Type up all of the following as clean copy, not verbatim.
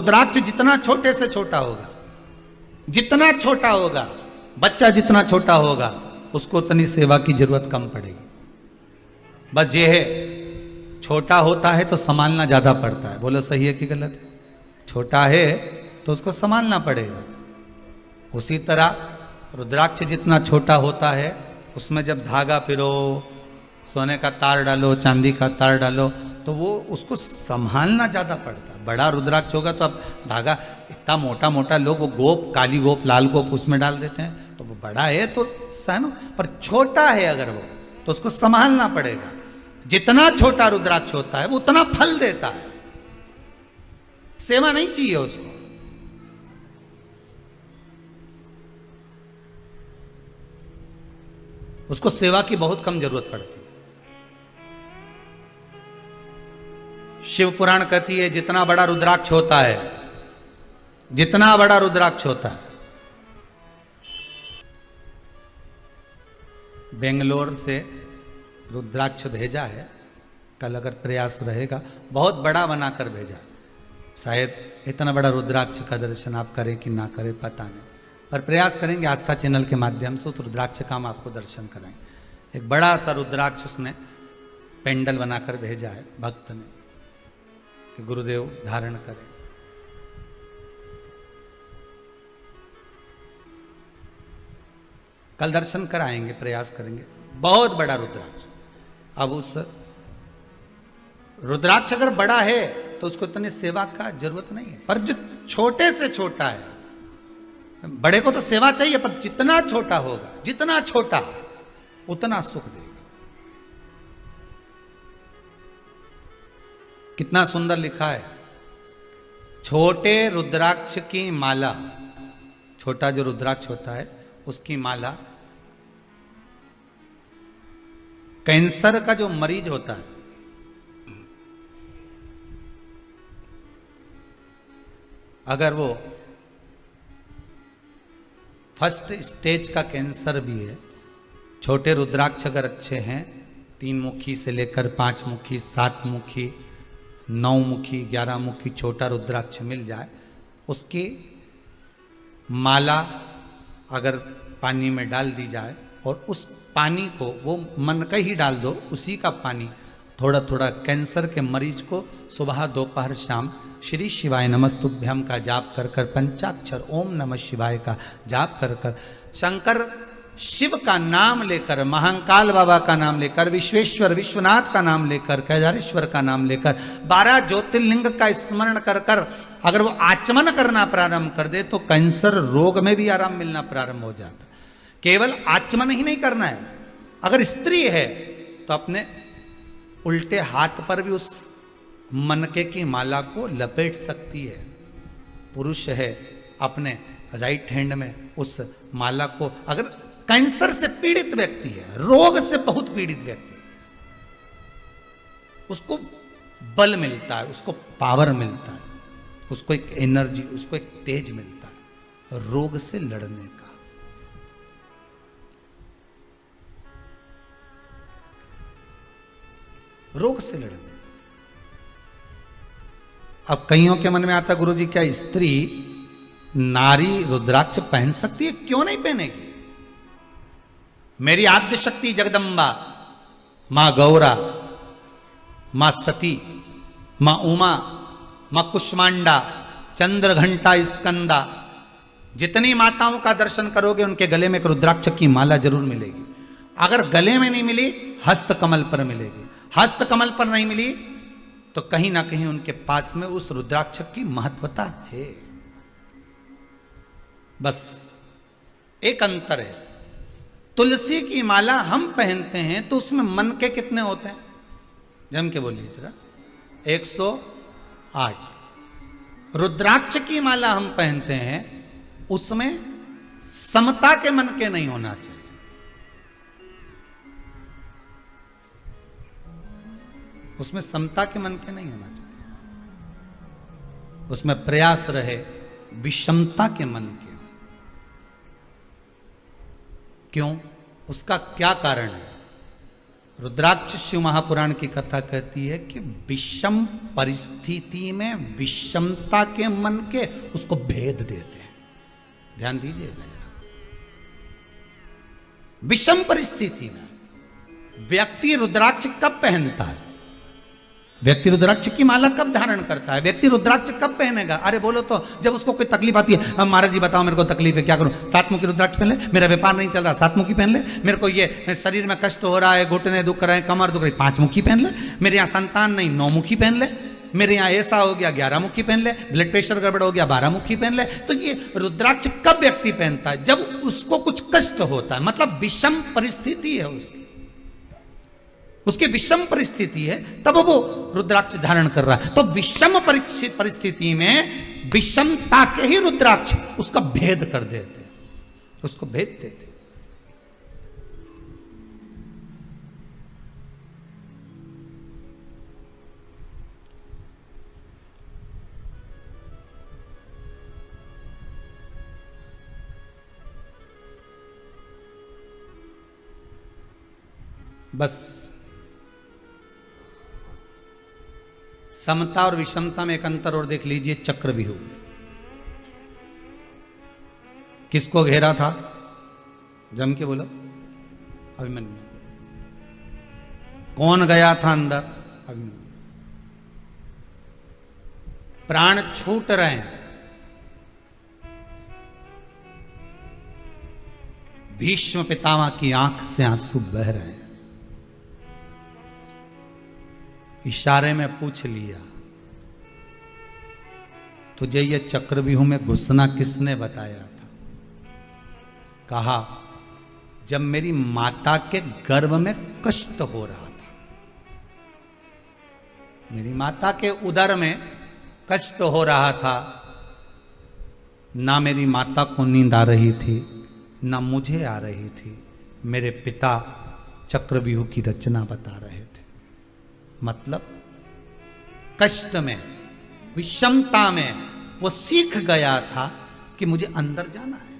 रुद्राक्ष जितना छोटे से छोटा होगा, जितना छोटा होगा, बच्चा जितना छोटा होगा, उसको उतनी सेवा की जरूरत कम पड़ेगी। बस ये है, छोटा होता है तो संभालना ज्यादा पड़ता है। बोलो सही है कि गलत है? छोटा है तो उसको संभालना पड़ेगा। उसी तरह रुद्राक्ष जितना छोटा होता है, उसमें जब धागा पिरो, सोने का तार डालो, चांदी का तार डालो, तो वो उसको संभालना ज्यादा पड़ता है। बड़ा रुद्राक्ष होगा तो अब धागा इतना मोटा मोटा, लोग वो गोप, काली गोप, लाल गोप उसमें डाल देते हैं, तो वो बड़ा है तो सहनो, पर छोटा है अगर वो, तो उसको संभालना पड़ेगा। जितना छोटा रुद्राक्ष होता है वो उतना फल देता है। सेवा नहीं चाहिए उसको। उसको सेवा की बहुत कम जरूरत पड़ती है। शिव पुराण कहती है जितना बड़ा रुद्राक्ष होता है, जितना बड़ा रुद्राक्ष होता है, बेंगलोर से रुद्राक्ष भेजा है, कल अगर प्रयास रहेगा, बहुत बड़ा बनाकर भेजा। शायद इतना बड़ा रुद्राक्ष का दर्शन आप करें कि ना करें पता नहीं, पर प्रयास करेंगे आस्था चैनल के माध्यम से उस रुद्राक्ष का हम आपको दर्शन कराएंगे। एक बड़ा सा रुद्राक्ष उसने पेंडल बनाकर भेजा है भक्त ने कि गुरुदेव धारण करें। कल दर्शन कराएंगे, प्रयास करेंगे। बहुत बड़ा रुद्राक्ष। अब उस रुद्राक्ष अगर बड़ा है तो उसको इतनी सेवा का जरूरत नहीं है, पर जो छोटे से छोटा है, बड़े को तो सेवा चाहिए, पर जितना छोटा होगा, जितना छोटा उतना सुख देगा। कितना सुंदर लिखा है, छोटे रुद्राक्ष की माला, छोटा जो रुद्राक्ष होता है उसकी माला, कैंसर का जो मरीज होता है, अगर वो फर्स्ट स्टेज का कैंसर भी है, छोटे रुद्राक्ष अगर अच्छे हैं, 3 मुखी से लेकर 5 मुखी, 7 मुखी, 9 मुखी, 11 मुखी छोटा रुद्राक्ष मिल जाए, उसकी माला अगर पानी में डाल दी जाए और उस पानी को वो मन का ही डाल दो, उसी का पानी थोड़ा थोड़ा कैंसर के मरीज को सुबह दोपहर शाम श्री शिवाय नमस्तुभ्यम का जाप कर कर, पंचाक्षर ओम नमः शिवाय का जाप कर कर, शंकर शिव का नाम लेकर, महाकाल बाबा का नाम लेकर, विश्वेश्वर विश्वनाथ का नाम लेकर, केदारेश्वर का नाम लेकर, 12 ज्योतिर्लिंग का स्मरण कर कर अगर वो आचमन करना प्रारंभ कर दे तो कैंसर रोग में भी आराम मिलना प्रारंभ हो जाता। केवल आचमन ही नहीं करना है, अगर स्त्री है तो अपने उल्टे हाथ पर भी उस मनके की माला को लपेट सकती है। पुरुष है अपने राइट हैंड में उस माला को, अगर कैंसर से पीड़ित व्यक्ति है, रोग से बहुत पीड़ित व्यक्ति, उसको बल मिलता है, उसको पावर मिलता है, उसको एक एनर्जी, उसको एक तेज मिलता है रोग से लड़ने का। रोग से लड़ने। अब कईयों के मन में आता, गुरुजी क्या स्त्री नारी रुद्राक्ष पहन सकती है? क्यों नहीं पहनेगी? मेरी आद्य शक्ति जगदम्बा, मां गौरा, मां सती, मां उमा, मां कुष्मांडा, चंद्र घंटा स्कंदा, जितनी माताओं का दर्शन करोगे उनके गले में एक रुद्राक्ष की माला जरूर मिलेगी। अगर गले में नहीं मिली, हस्त कमल पर मिलेगी। हस्त कमल पर नहीं मिली तो कहीं ना कहीं उनके पास में उस रुद्राक्ष की महत्वता है। बस एक अंतर है, तुलसी की माला हम पहनते हैं तो उसमें मन के कितने होते हैं? जम के बोलिए जरा, 108। रुद्राक्ष की माला हम पहनते हैं, उसमें समता के मन के नहीं होना चाहिए। उसमें समता के मन के नहीं होना चाहिए, उसमें प्रयास रहे विषमता के मन के। क्यों? उसका क्या कारण है? रुद्राक्ष शिव महापुराण की कथा कहती है कि विषम परिस्थिति में विषमता के मन के उसको भेद देते हैं। ध्यान दीजिएगा जरा। विषम परिस्थिति में व्यक्ति रुद्राक्ष कब पहनता है, व्यक्ति रुद्राक्ष की माला कब धारण करता है, व्यक्ति रुद्राक्ष कब पहनेगा? अरे बोलो तो जब उसको कोई तकलीफ आती है, अब महाराज जी बताओ मेरे को तकलीफ है क्या करूं? सातमुखी रुद्राक्ष पहन ले, मेरा व्यापार नहीं चल रहा, सातमुखी पहन ले, मेरे को ये शरीर में कष्ट हो रहा है, घुटने दुख रहे हैं, कमर दुख रही, पांचमुखी पहन ले, मेरे यहाँ संतान नहीं, नौमुखी पहन ले, मेरे यहाँ ऐसा हो गया 11मुखी पहन ले, ब्लड प्रेशर गड़बड़ हो गया 12मुखी पहन ले। तो ये रुद्राक्ष कब व्यक्ति पहनता है? जब उसको कुछ कष्ट होता है, मतलब विषम परिस्थिति है उसकी विषम परिस्थिति है, तब वो रुद्राक्ष धारण कर रहा है। तो विषम परिस्थिति में विषमता के ही रुद्राक्ष उसका भेद कर देते, उसको भेद देते। बस समता और विषमता में एक अंतर और देख लीजिए। चक्रव्यूह किसको घेरा था? जम के बोलो। अभिमन्यु। कौन गया था अंदर? अभिमन्यु। प्राण छूट रहे हैं, भीष्म पितामह की आंख से आंसू बह रहे हैं। इशारे में पूछ लिया, तुझे ये चक्रव्यूह में घुसना किसने बताया था? कहा, जब मेरी माता के गर्भ में कष्ट हो रहा था, मेरी माता के उदर में कष्ट हो रहा था, ना मेरी माता को नींद आ रही थी, ना मुझे आ रही थी। मेरे पिता चक्रव्यूह की रचना बता रहे थे। मतलब कष्ट में, विषमता में वो सीख गया था कि मुझे अंदर जाना है।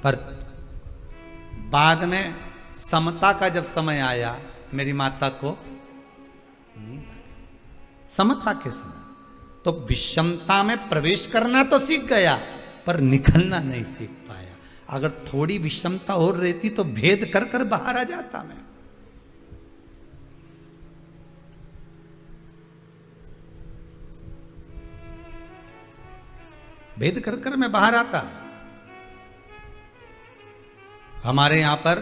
पर बाद में समता का जब समय आया, मेरी माता को नींद आई। समता के समय तो विषमता में प्रवेश करना तो सीख गया, पर निकलना नहीं सीख पाया। अगर थोड़ी विषमता और रहती तो भेद कर कर बाहर आ जाता मैं। भेद कर कर मैं बाहर आता। हमारे यहां पर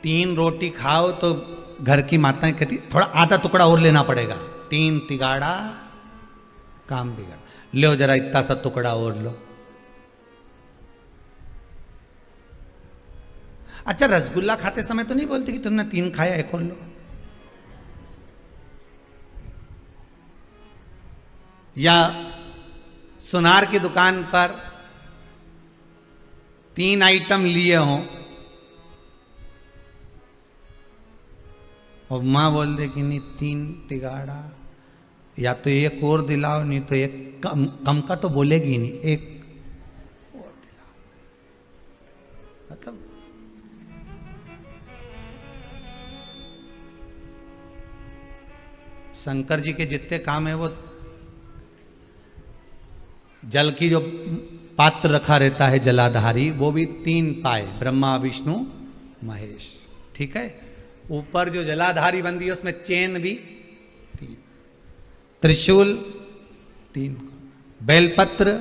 3 रोटी खाओ तो घर की माताएं कहती थोड़ा आधा टुकड़ा और लेना पड़ेगा, 3 तिगाड़ा काम बिगड़, लो जरा इतना सा टुकड़ा और लो। अच्छा, रसगुल्ला खाते समय तो नहीं बोलती कि तुमने 3 खाया, एक और लो। या सुनार की दुकान पर 3 आइटम लिए हों और मां बोल दे कि नहीं 3 तिगाड़ा, या तो एक और दिलाओ, नहीं तो एक कम का तो बोलेगी नहीं, एक और दिलाओ। मतलब शंकर जी के जितने काम है, वो जल की जो पात्र रखा रहता है जलाधारी, वो भी 3 पाए, ब्रह्मा विष्णु महेश। ठीक है, ऊपर जो जलाधारी बंदी है उसमें चेन भी 3, त्रिशूल 3, बेलपत्र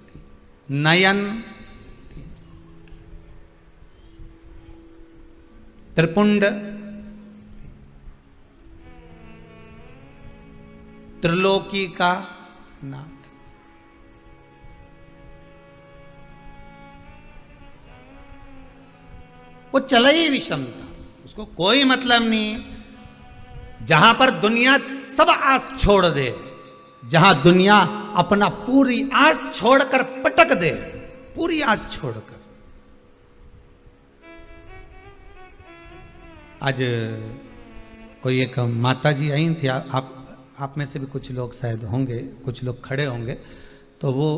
3, नयन 3, त्रिपुंड, त्रिलोकी का नाथ। वो चला ही विषमता, उसको कोई मतलब नहीं। जहां पर दुनिया सब आस छोड़ दे, जहां दुनिया अपना पूरी आस छोड़कर पटक दे, पूरी आस छोड़कर। आज कोई एक माता जी आई थी, आप में से भी कुछ लोग शायद होंगे, कुछ लोग खड़े होंगे, तो वो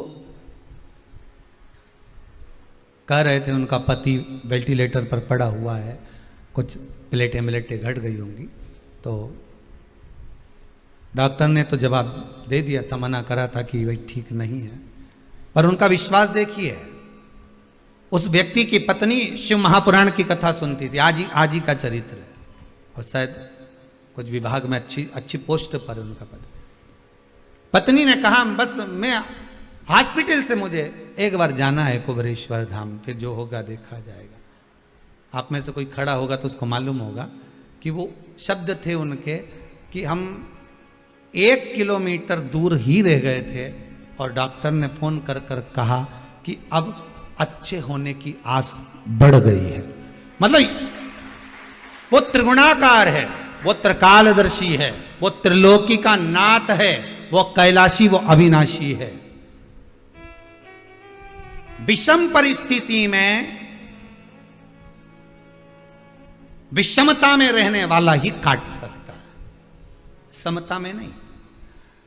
कह रहे थे उनका पति वेंटिलेटर पर पड़ा हुआ है, कुछ प्लेटें घट गई होंगी। तो डॉक्टर ने तो जवाब दे दिया था, मना करा था कि भाई ठीक नहीं है, पर उनका विश्वास देखिए। उस व्यक्ति की पत्नी शिव महापुराण की कथा सुनती थी, आज ही का चरित्र है, और शायद कुछ विभाग में अच्छी पोस्ट पर उनका पद। पत्नी ने कहा बस मैं हॉस्पिटल से मुझे एक बार जाना है कुबेरेश्वर धाम, फिर जो होगा देखा जाएगा। आप में से कोई खड़ा होगा तो उसको मालूम होगा कि वो शब्द थे उनके कि हम 1 किलोमीटर दूर ही रह गए थे और डॉक्टर ने फोन कर कहा कि अब अच्छे होने की आस बढ़ गई है। मतलब वो त्रिगुणाकार है, वो त्रिकालदर्शी है, वो त्रिलोकी का नाथ है, वो कैलाशी, वो अविनाशी है। विषम परिस्थिति में विषमता में रहने वाला ही काट सकता है, समता में नहीं।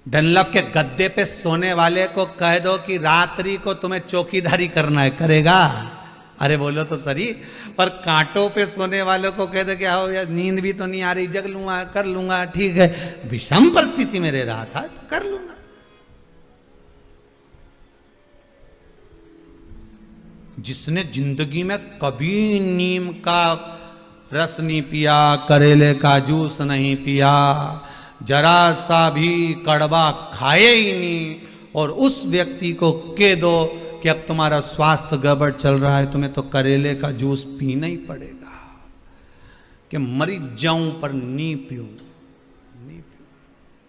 डनलप के गद्दे पे सोने वाले को कह दो कि रात्रि को तुम्हें चौकीदारी करना है, करेगा? अरे बोलो तो सही। पर कांटों पे सोने वालों को कह दो कि आओ यार नींद भी तो नहीं आ रही, जग लूंगा, कर लूंगा, ठीक है। विषम परिस्थिति में रह रहा था तो कर लूंगा। जिसने जिंदगी में कभी नीम का रस नहीं पिया, करेले का जूस नहीं पिया, जरा सा भी कड़वा खाए ही नहीं, और उस व्यक्ति को कह दो कि अब तुम्हारा स्वास्थ्य गड़बड़ चल रहा है, तुम्हें तो करेले का जूस पीना ही पड़ेगा, कि मरी जाऊं पर नहीं पीऊं,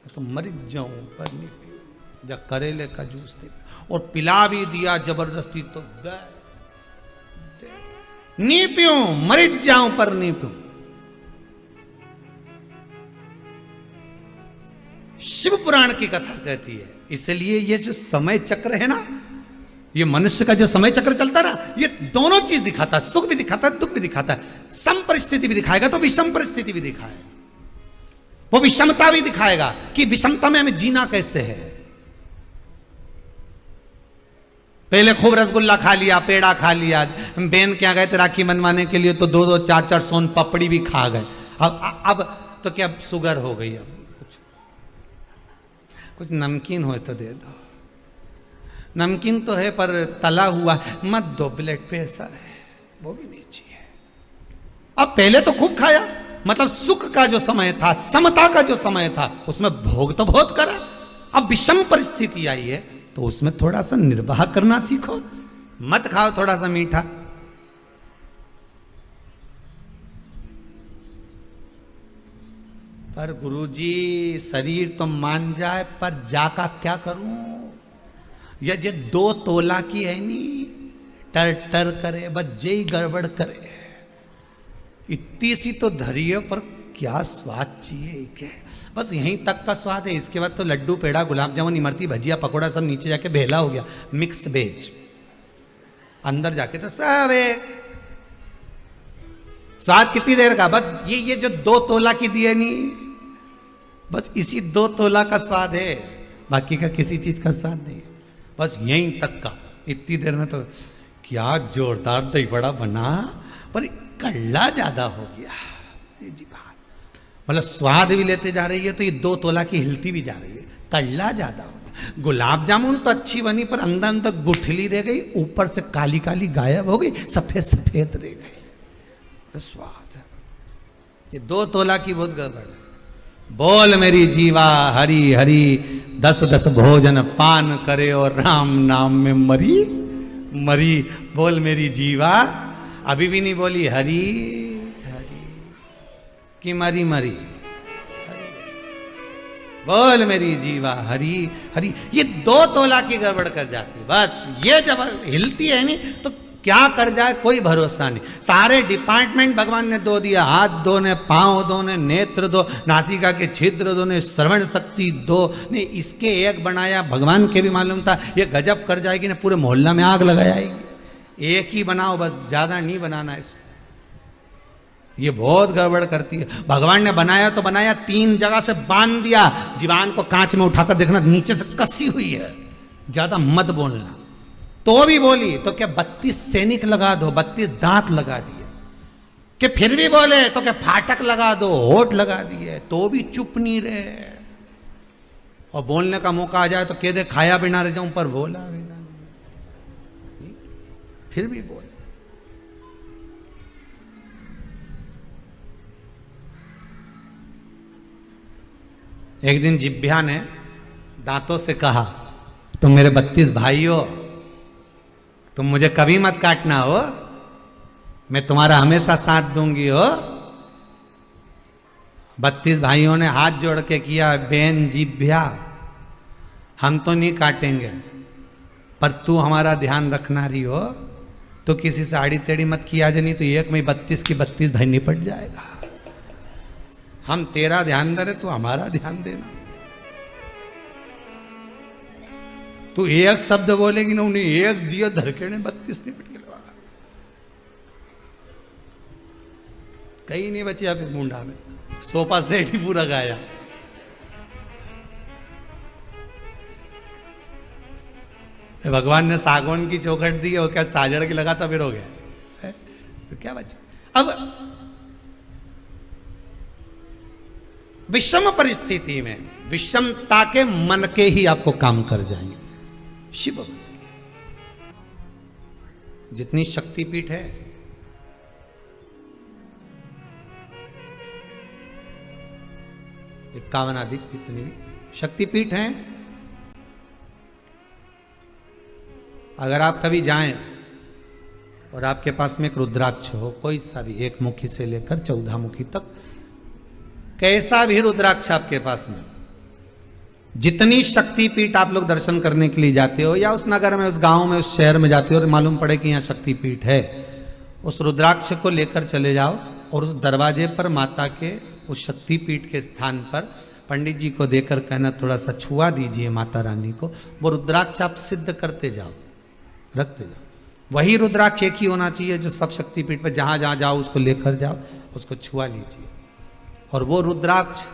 तो मरी जाऊं पर नहीं पीऊं, जब करेले का जूस दे और पिला भी दिया जबरदस्ती तो दे नहीं पीऊं, मरी जाऊं पर नहीं पीऊं। शिव पुराण की कथा कहती है। इसलिए ये जो समय चक्र है ना, ये मनुष्य का जो समय चक्र चलता है ना, ये दोनों चीज दिखाता है, सुख भी दिखाता है, दुख भी दिखाता है। सम परिस्थिति भी दिखाएगा तो विषम परिस्थिति भी दिखाएगा, वो विषमता भी दिखाएगा कि विषमता में हमें जीना कैसे है। पहले खूब रसगुल्ला खा लिया, पेड़ा खा लिया, बहन क्या गए थे राखी बनवाने के लिए तो 2-2 4-4 सोन पपड़ी भी खा गए। अब तो क्या शुगर हो गई, अब कुछ नमकीन हो तो दे दो। नमकीन तो है पर तला हुआ मत दो, ब्लड प्रेशर है, वो भी नहीं चाहिए। अब पहले तो खूब खाया, मतलब सुख का जो समय था, समता का जो समय था, उसमें भोग तो बहुत करा। अब विषम परिस्थिति आई है तो उसमें थोड़ा सा निर्वाह करना सीखो, मत खाओ थोड़ा सा मीठा। पर गुरुजी शरीर तो मान जाए, पर जाका क्या करूं? ये 2 तोला की है नी, टर टर करे, बस जय गड़बड़ करे। इतनी सी तो धरिए, पर क्या स्वाद चाहिए क्या? बस यहीं तक का स्वाद है। इसके बाद तो लड्डू, पेड़ा, गुलाब जामुन, इमरती, भजिया, पकोड़ा सब नीचे जाके भेला हो गया, मिक्स वेज। अंदर जाके तो सब एक स्वाद कितनी देर का? बस ये जो 2 तोला की दिए नहीं, बस इसी 2 तोला का स्वाद है, बाकी का किसी चीज का स्वाद नहीं है। बस यहीं तक का। इतनी देर में तो क्या जोरदार दही बड़ा बना, पर कल्ला ज्यादा हो गया जी बात। मतलब स्वाद भी लेते जा रही है तो ये 2 तोला की हिलती भी जा रही है, कल्ला ज्यादा हो गया। गुलाब जामुन तो अच्छी बनी पर अंदर अंदर गुठली रह गई, ऊपर से काली काली गायब हो गई, सफेद सफेद रह गई। स्वाद ये 2 तोला की बहुत गड़बड़ है। बोल मेरी जीवा हरि हरि, 10-10 भोजन पान करे और राम नाम में मरी मरी। बोल मेरी जीवा, अभी भी नहीं बोली हरि हरि कि मरी मरी। बोल मेरी जीवा हरि हरि। ये 2 तोला की गड़बड़ कर जाती है। बस ये जब हिलती है नहीं तो क्या कर जाए कोई भरोसा नहीं। सारे डिपार्टमेंट भगवान ने दो दिया, हाथ 2 ने, पांव 2 ने, नेत्र 2, नासिका के छिद्र 2 ने, श्रवण शक्ति 2 ने, इसके 1 बनाया। भगवान के भी मालूम था ये गजब कर जाएगी ना, पूरे मोहल्ला में आग लगा जाएगी। 1 ही बनाओ बस, ज्यादा नहीं बनाना है। ये बहुत गड़बड़ करती है। भगवान ने बनाया तो बनाया, 3 जगह से बांध दिया। जीवान को कांच में उठाकर देखना, नीचे से कसी हुई है, ज्यादा मत बोलना। तो भी बोली तो क्या 32 सैनिक लगा दो, 32 दांत लगा दिए। कि फिर भी बोले तो क्या फाटक लगा दो, होठ लगा दिए, तो भी चुप नहीं रहे। और बोलने का मौका आ जाए तो कह दे खाया बिना रह जाऊं, पर बोला बिना नहीं। फिर भी बोले। एक दिन जिभ्या ने दांतों से कहा, तुम मेरे 32 भाई हो, तुम मुझे कभी मत काटना हो, मैं तुम्हारा हमेशा साथ दूंगी हो। 32 भाइयों ने हाथ जोड़ के किया, बेन जिभ्या हम तो नहीं काटेंगे, पर तू हमारा ध्यान रखना रही हो, तो किसी से आड़ी टेढ़ी मत किया जाए, नहीं तो एक में 32 की 32 भाई निपट जाएगा। हम तेरा ध्यान दे रहे, तू हमारा ध्यान देना। तू एक शब्द बोलेगी ना, उन्हें एक दिया धरके ने 32 निपट के लगा। कहीं नहीं बची आप मुंडा में, सोफा सेट ही पूरा गाया। भगवान ने सागौन की चौखट दी और क्या साजड़ की लगा, फिर हो गया है? तो क्या बचा। अब विषम परिस्थिति में विषमता के मन के ही आपको काम कर जाएंगे। शिव जितनी शक्तिपीठ है, इक्यावन आदि जितनी भी शक्तिपीठ हैं, अगर आप कभी जाएं और आपके पास में एक रुद्राक्ष हो, कोई सा भी, 1 मुखी से लेकर 14 मुखी तक, कैसा भी रुद्राक्ष आपके पास में, जितनी शक्तिपीठ आप लोग दर्शन करने के लिए जाते हो, या उस नगर में, उस गांव में, उस शहर में जाते हो और मालूम पड़े कि यहाँ शक्तिपीठ है, उस रुद्राक्ष को लेकर चले जाओ और उस दरवाजे पर माता के उस शक्तिपीठ के स्थान पर पंडित जी को देकर कहना, थोड़ा सा छुआ दीजिए माता रानी को। वो रुद्राक्ष आप सिद्ध करते जाओ, रखते जाओ। वही रुद्राक्ष एक ही होना चाहिए जो सब शक्तिपीठ पर जहां जहां जाओ उसको लेकर जाओ, उसको छुआ लीजिए। और वो रुद्राक्ष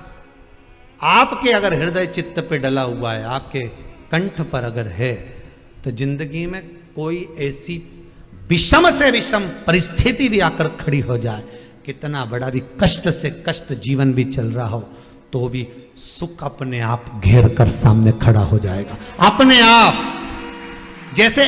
आपके अगर हृदय चित्त पे डला हुआ है, आपके कंठ पर अगर है, तो जिंदगी में कोई ऐसी विषम से विषम परिस्थिति भी आकर खड़ी हो जाए, कितना बड़ा भी कष्ट से कष्ट जीवन भी चल रहा हो, तो भी सुख अपने आप घेर कर सामने खड़ा हो जाएगा अपने आप। जैसे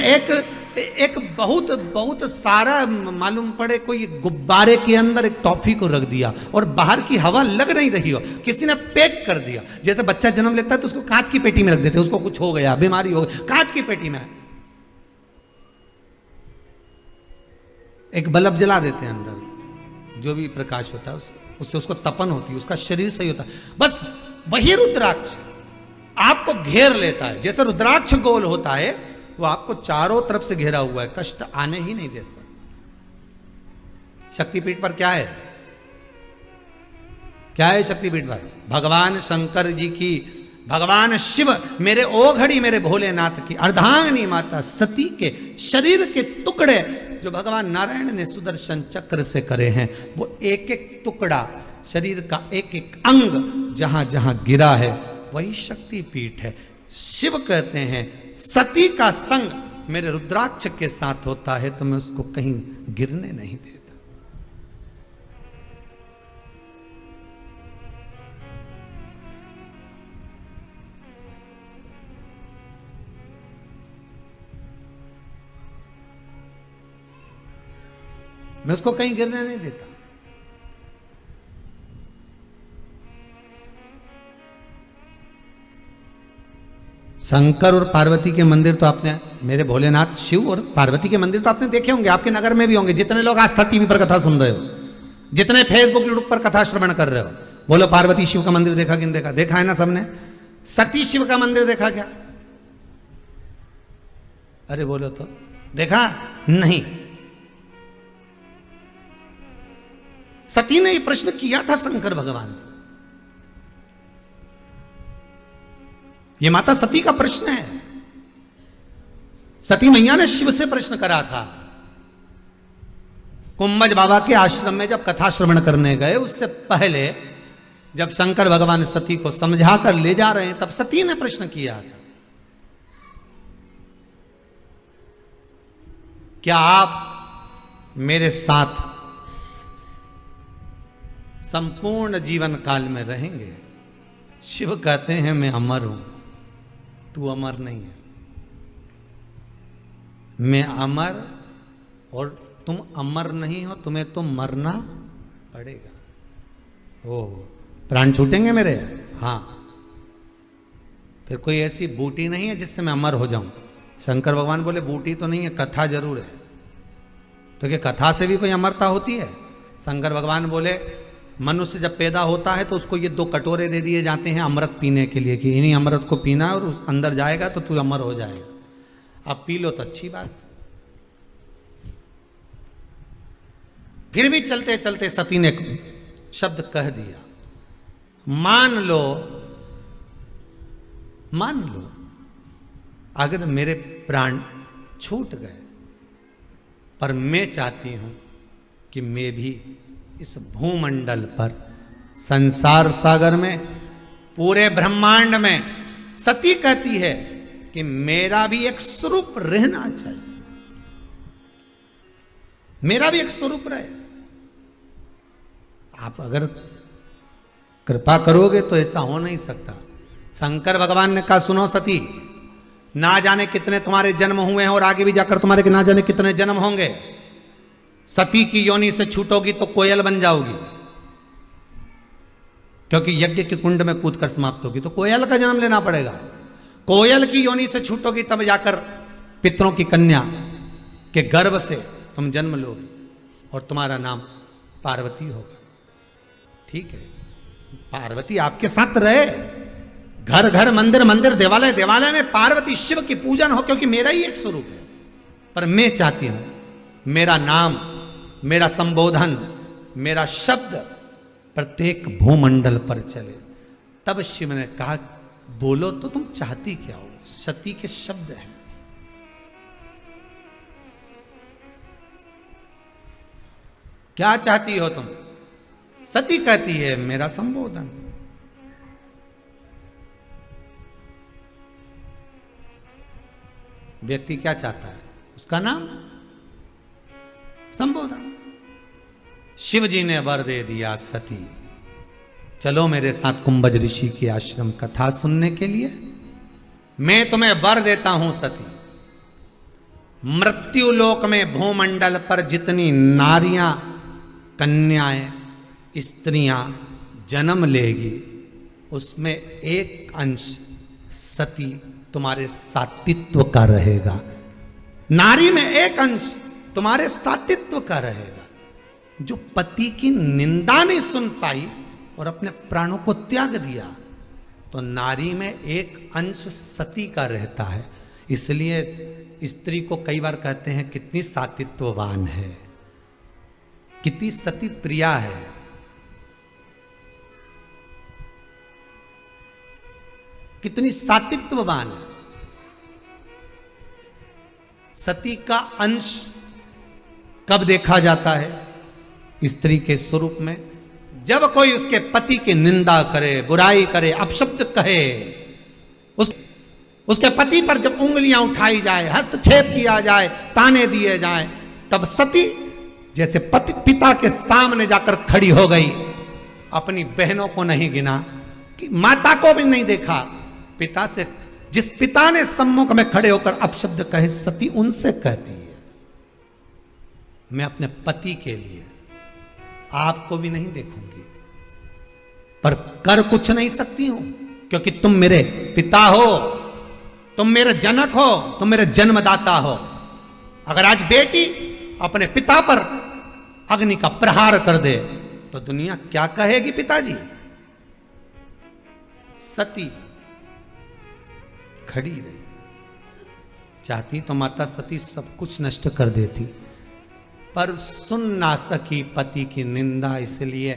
एक बहुत बहुत सारा मालूम पड़े कोई गुब्बारे के अंदर एक टॉफी को रख दिया और बाहर की हवा लग नहीं रही हो, किसी ने पैक कर दिया। जैसे बच्चा जन्म लेता है तो उसको कांच की पेटी में रख देते, उसको कुछ हो गया, बीमारी हो गई, कांच की पेटी में एक बल्ब जला देते हैं, अंदर जो भी प्रकाश होता है उससे उसको तपन होती है, उसका शरीर सही होता है। बस वही रुद्राक्ष आपको घेर लेता है। जैसे रुद्राक्ष गोल होता है, वो आपको चारों तरफ से घेरा हुआ है, कष्ट आने ही नहीं दे सकता। शक्तिपीठ पर क्या है? क्या है शक्तिपीठ पर? भगवान शंकर जी की, भगवान शिव, मेरे ओघड़ी मेरे भोलेनाथ की अर्धांगिनी माता सती के शरीर के टुकड़े जो भगवान नारायण ने सुदर्शन चक्र से करे हैं, वो एक एक टुकड़ा शरीर का, एक एक अंग जहां जहां गिरा है, वही शक्तिपीठ है। शिव कहते हैं सती का संग मेरे रुद्राक्ष के साथ होता है तो मैं उसको कहीं गिरने नहीं देता। मैं उसको कहीं गिरने नहीं देता। शंकर और पार्वती के मंदिर तो आपने, मेरे भोलेनाथ शिव और पार्वती के मंदिर तो आपने देखे होंगे, आपके नगर में भी होंगे। जितने लोग आस्था टीवी पर कथा सुन रहे हो, जितने फेसबुक यूट्यूब पर कथा श्रवण कर रहे हो, बोलो पार्वती शिव का मंदिर देखा कि नहीं देखा? देखा है ना सबने। सती शिव का मंदिर देखा क्या? अरे बोलो तो, देखा नहीं? सती ने यह प्रश्न किया था शंकर भगवान से, ये माता सती का प्रश्न है। सती मैया ने शिव से प्रश्न करा था। कुंभज बाबा के आश्रम में जब कथा श्रवण करने गए, उससे पहले जब शंकर भगवान सती को समझा कर ले जा रहे हैं, तब सती ने प्रश्न किया था। क्या आप मेरे साथ संपूर्ण जीवन काल में रहेंगे? शिव कहते हैं मैं अमर हूं, तू अमर नहीं है। मैं अमर और तुम अमर नहीं हो, तुम्हें तो मरना पड़ेगा। ओ प्राण छूटेंगे मेरे? हाँ। फिर कोई ऐसी बूटी नहीं है जिससे मैं अमर हो जाऊं। शंकर भगवान बोले बूटी तो नहीं है, कथा जरूर है। तो क्या कथा से भी कोई अमरता होती है? शंकर भगवान बोले मनुष्य जब पैदा होता है तो उसको ये 2 कटोरे दे दिए जाते हैं अमृत पीने के लिए कि इन्हीं अमृत को पीना है और उस अंदर जाएगा तो तू अमर हो जाएगा। अब पी लो तो अच्छी बात। फिर भी चलते चलते सती ने शब्द कह दिया, मान लो अगर मेरे प्राण छूट गए, पर मैं चाहती हूं कि मैं भी इस भूमंडल पर, संसार सागर में, पूरे ब्रह्मांड में, सती कहती है कि मेरा भी एक स्वरूप रहना चाहिए, मेरा भी एक स्वरूप रहे। आप अगर कृपा करोगे तो ऐसा हो नहीं सकता। शंकर भगवान ने कहा सुनो सती, ना जाने कितने तुम्हारे जन्म हुए हैं और आगे भी जाकर तुम्हारे ना जाने कितने जन्म होंगे। सती की योनि से छूटोगी तो कोयल बन जाओगी, क्योंकि यज्ञ के कुंड में कूदकर समाप्त होगी तो कोयल का जन्म लेना पड़ेगा। कोयल की योनि से छूटोगी तब जाकर पितरों की कन्या के गर्भ से तुम जन्म लोगी और तुम्हारा नाम पार्वती होगा। ठीक है, पार्वती आपके साथ रहे, घर घर मंदिर मंदिर देवालय देवालय में पार्वती शिव की पूजन हो, क्योंकि मेरा ही एक स्वरूप है। पर मैं चाहती हूं मेरा नाम, मेरा संबोधन, मेरा शब्द प्रत्येक भूमंडल पर चले। तब शिव ने कहा बोलो तो तुम चाहती क्या हो? सती के शब्द हैं। क्या चाहती हो तुम? सती कहती है मेरा संबोधन। व्यक्ति क्या चाहता है? उसका नाम, संबोधन। शिव जी ने वर दे दिया सती चलो मेरे साथ कुंभज ऋषि की आश्रम कथा सुनने के लिए। मैं तुम्हें वर देता हूं सती, मृत्यु लोक में भूमंडल पर जितनी नारियां, कन्याएं, स्त्रियां जन्म लेगी उसमें एक अंश सती तुम्हारे सातित्व का रहेगा। नारी में एक अंश तुम्हारे सातित्व का रहेगा। जो पति की निंदा नहीं सुन पाई और अपने प्राणों को त्याग दिया, तो नारी में एक अंश सती का रहता है। इसलिए स्त्री को कई बार कहते हैं कितनी सातित्ववान है, कितनी सती प्रिया है। कितनी सातित्ववान है। सती का अंश कब देखा जाता है? स्त्री के स्वरूप में। जब कोई उसके पति की निंदा करे, बुराई करे, अपशब्द कहे, उसके पति पर जब उंगलियां उठाई जाए, हस्तक्षेप किया जाए, ताने दिए जाए, तब सती जैसे पति पिता के सामने जाकर खड़ी हो गई। अपनी बहनों को नहीं गिना, कि माता को भी नहीं देखा, पिता से, जिस पिता ने सम्मुख में खड़े होकर अपशब्द कहे, सती उनसे कहती है मैं अपने पति के लिए आपको भी नहीं देखूंगी, पर कर कुछ नहीं सकती हूं, क्योंकि तुम मेरे पिता हो, तुम मेरे जनक हो, तुम मेरे जन्मदाता हो। अगर आज बेटी अपने पिता पर अग्नि का प्रहार कर दे तो दुनिया क्या कहेगी पिताजी? सती खड़ी रही। चाहती तो माता सती सब कुछ नष्ट कर देती, पर सुन ना सकी पति की निंदा, इसलिए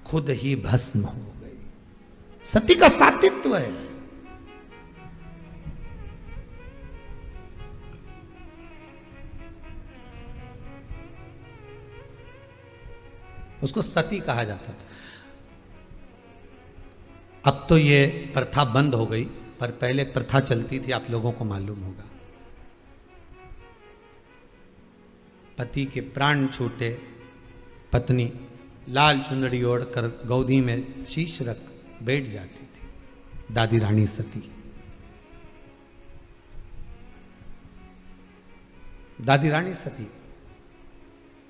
खुद ही भस्म हो गई। सती का सातित्व है। उसको सती कहा जाता था। अब तो ये प्रथा बंद हो गई, पर पहले प्रथा चलती थी, आप लोगों को मालूम होगा। पति के प्राण छूटे, पत्नी लाल चुंदड़ी ओढ़कर गोदी में शीश रख बैठ जाती थी, दादी रानी सती। दादी रानी सती,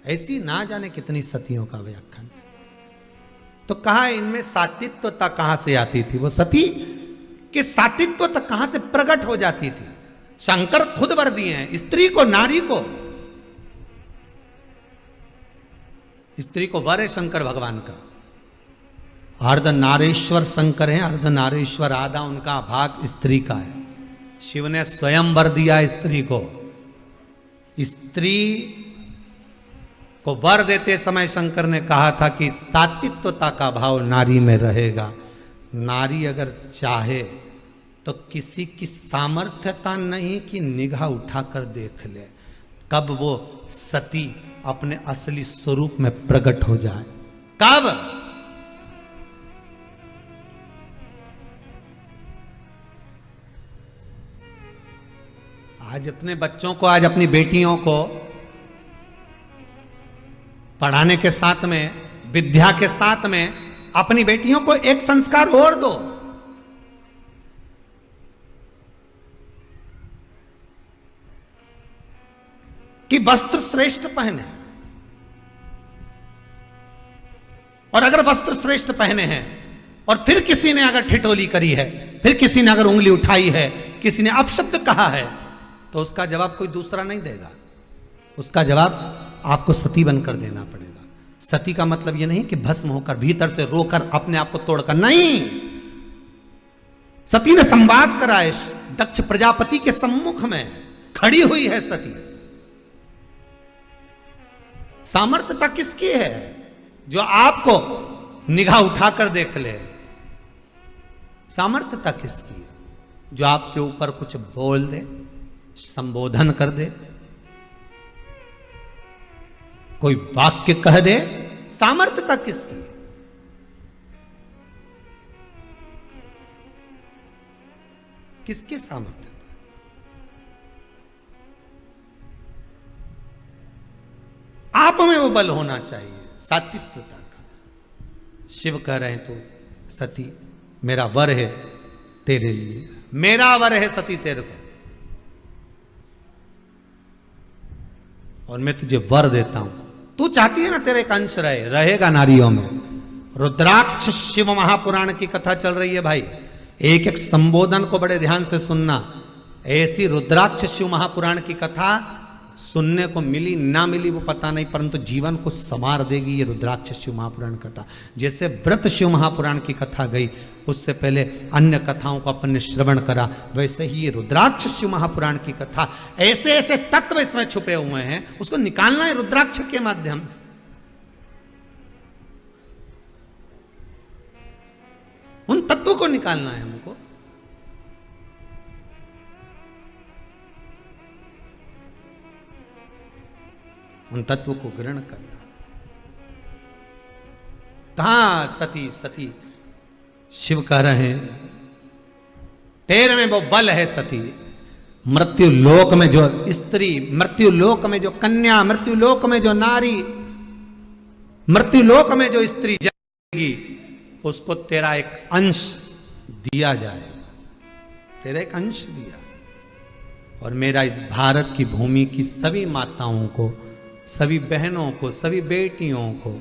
ऐसी ना जाने कितनी सतियों का व्याख्यान। तो कहा इनमें सातित्वता कहां से आती थी? वो सती कि सातित्वता कहां से प्रकट हो जाती थी? शंकर खुद वर दिए हैं स्त्री को, नारी को। स्त्री को वर है शंकर भगवान का। अर्ध नारेश्वर शंकर है, अर्ध नारेश्वर, आधा उनका भाग स्त्री का है। शिव ने स्वयं वर दिया स्त्री को। स्त्री को वर देते समय शंकर ने कहा था कि सातित्वता का भाव नारी में रहेगा। नारी अगर चाहे तो किसी की सामर्थ्यता नहीं कि निगाह उठाकर देख ले, कब वो सती अपने असली स्वरूप में प्रकट हो जाए। कब? आज अपने बच्चों को, आज अपनी बेटियों को पढ़ाने के साथ में, विद्या के साथ में अपनी बेटियों को एक संस्कार और दो। कि वस्त्र श्रेष्ठ पहने। और अगर वस्त्र श्रेष्ठ पहने हैं और फिर किसी ने अगर ठिठोली करी है, फिर किसी ने अगर उंगली उठाई है, किसी ने अपशब्द कहा है, तो उसका जवाब कोई दूसरा नहीं देगा। उसका जवाब आपको सती बनकर देना पड़ेगा। सती का मतलब यह नहीं कि भस्म होकर, भीतर से रोकर, अपने आप को तोड़कर, नहीं। सती ने संवाद कराए, दक्ष प्रजापति के सम्मुख में खड़ी हुई है सती। सामर्थ्यता किसकी है? जो आपको निगाह उठाकर देख ले। सामर्थ्यता किसकी है? जो आपके ऊपर कुछ बोल दे, संबोधन कर दे, कोई वाक्य कह दे। सामर्थ्यता किसकी है? किसकी सामर्थ्य? आप में वो बल होना चाहिए, सात्विकता का। शिव कह रहे हैं तो सती मेरा वर है तेरे लिए, मेरा वर है सती तेरे को, और मैं तुझे वर देता हूं। तू चाहती है ना तेरे एक अंश रहेगा नारियों में। रुद्राक्ष शिव महापुराण की कथा चल रही है भाई। एक एक संबोधन को बड़े ध्यान से सुनना। ऐसी रुद्राक्ष शिव महापुराण की कथा सुनने को मिली ना मिली वो पता नहीं, परंतु जीवन को संवार देगी ये रुद्राक्ष शिव महापुराण कथा। जैसे व्रत शिव महापुराण की कथा गई, उससे पहले अन्य कथाओं को अपन ने श्रवण करा, वैसे ही ये रुद्राक्ष शिव महापुराण की कथा, ऐसे ऐसे तत्व इसमें छुपे हुए हैं, उसको निकालना है रुद्राक्ष के माध्यम से। उन तत्वों को निकालना है हमको। उन तत्वों को ग्रहण करना। कहां सती? सती शिव कह रहे हैं तेरे में वो बल है सती। मृत्यु लोक में जो स्त्री, मृत्यु लोक में जो कन्या, मृत्यु लोक में जो नारी, मृत्यु लोक में जो स्त्री जाएगी, उसको तेरा एक अंश दिया जाएगा, तेरा एक अंश दिया। और मेरा इस भारत की भूमि की सभी माताओं को, सभी बहनों को, सभी बेटियों को,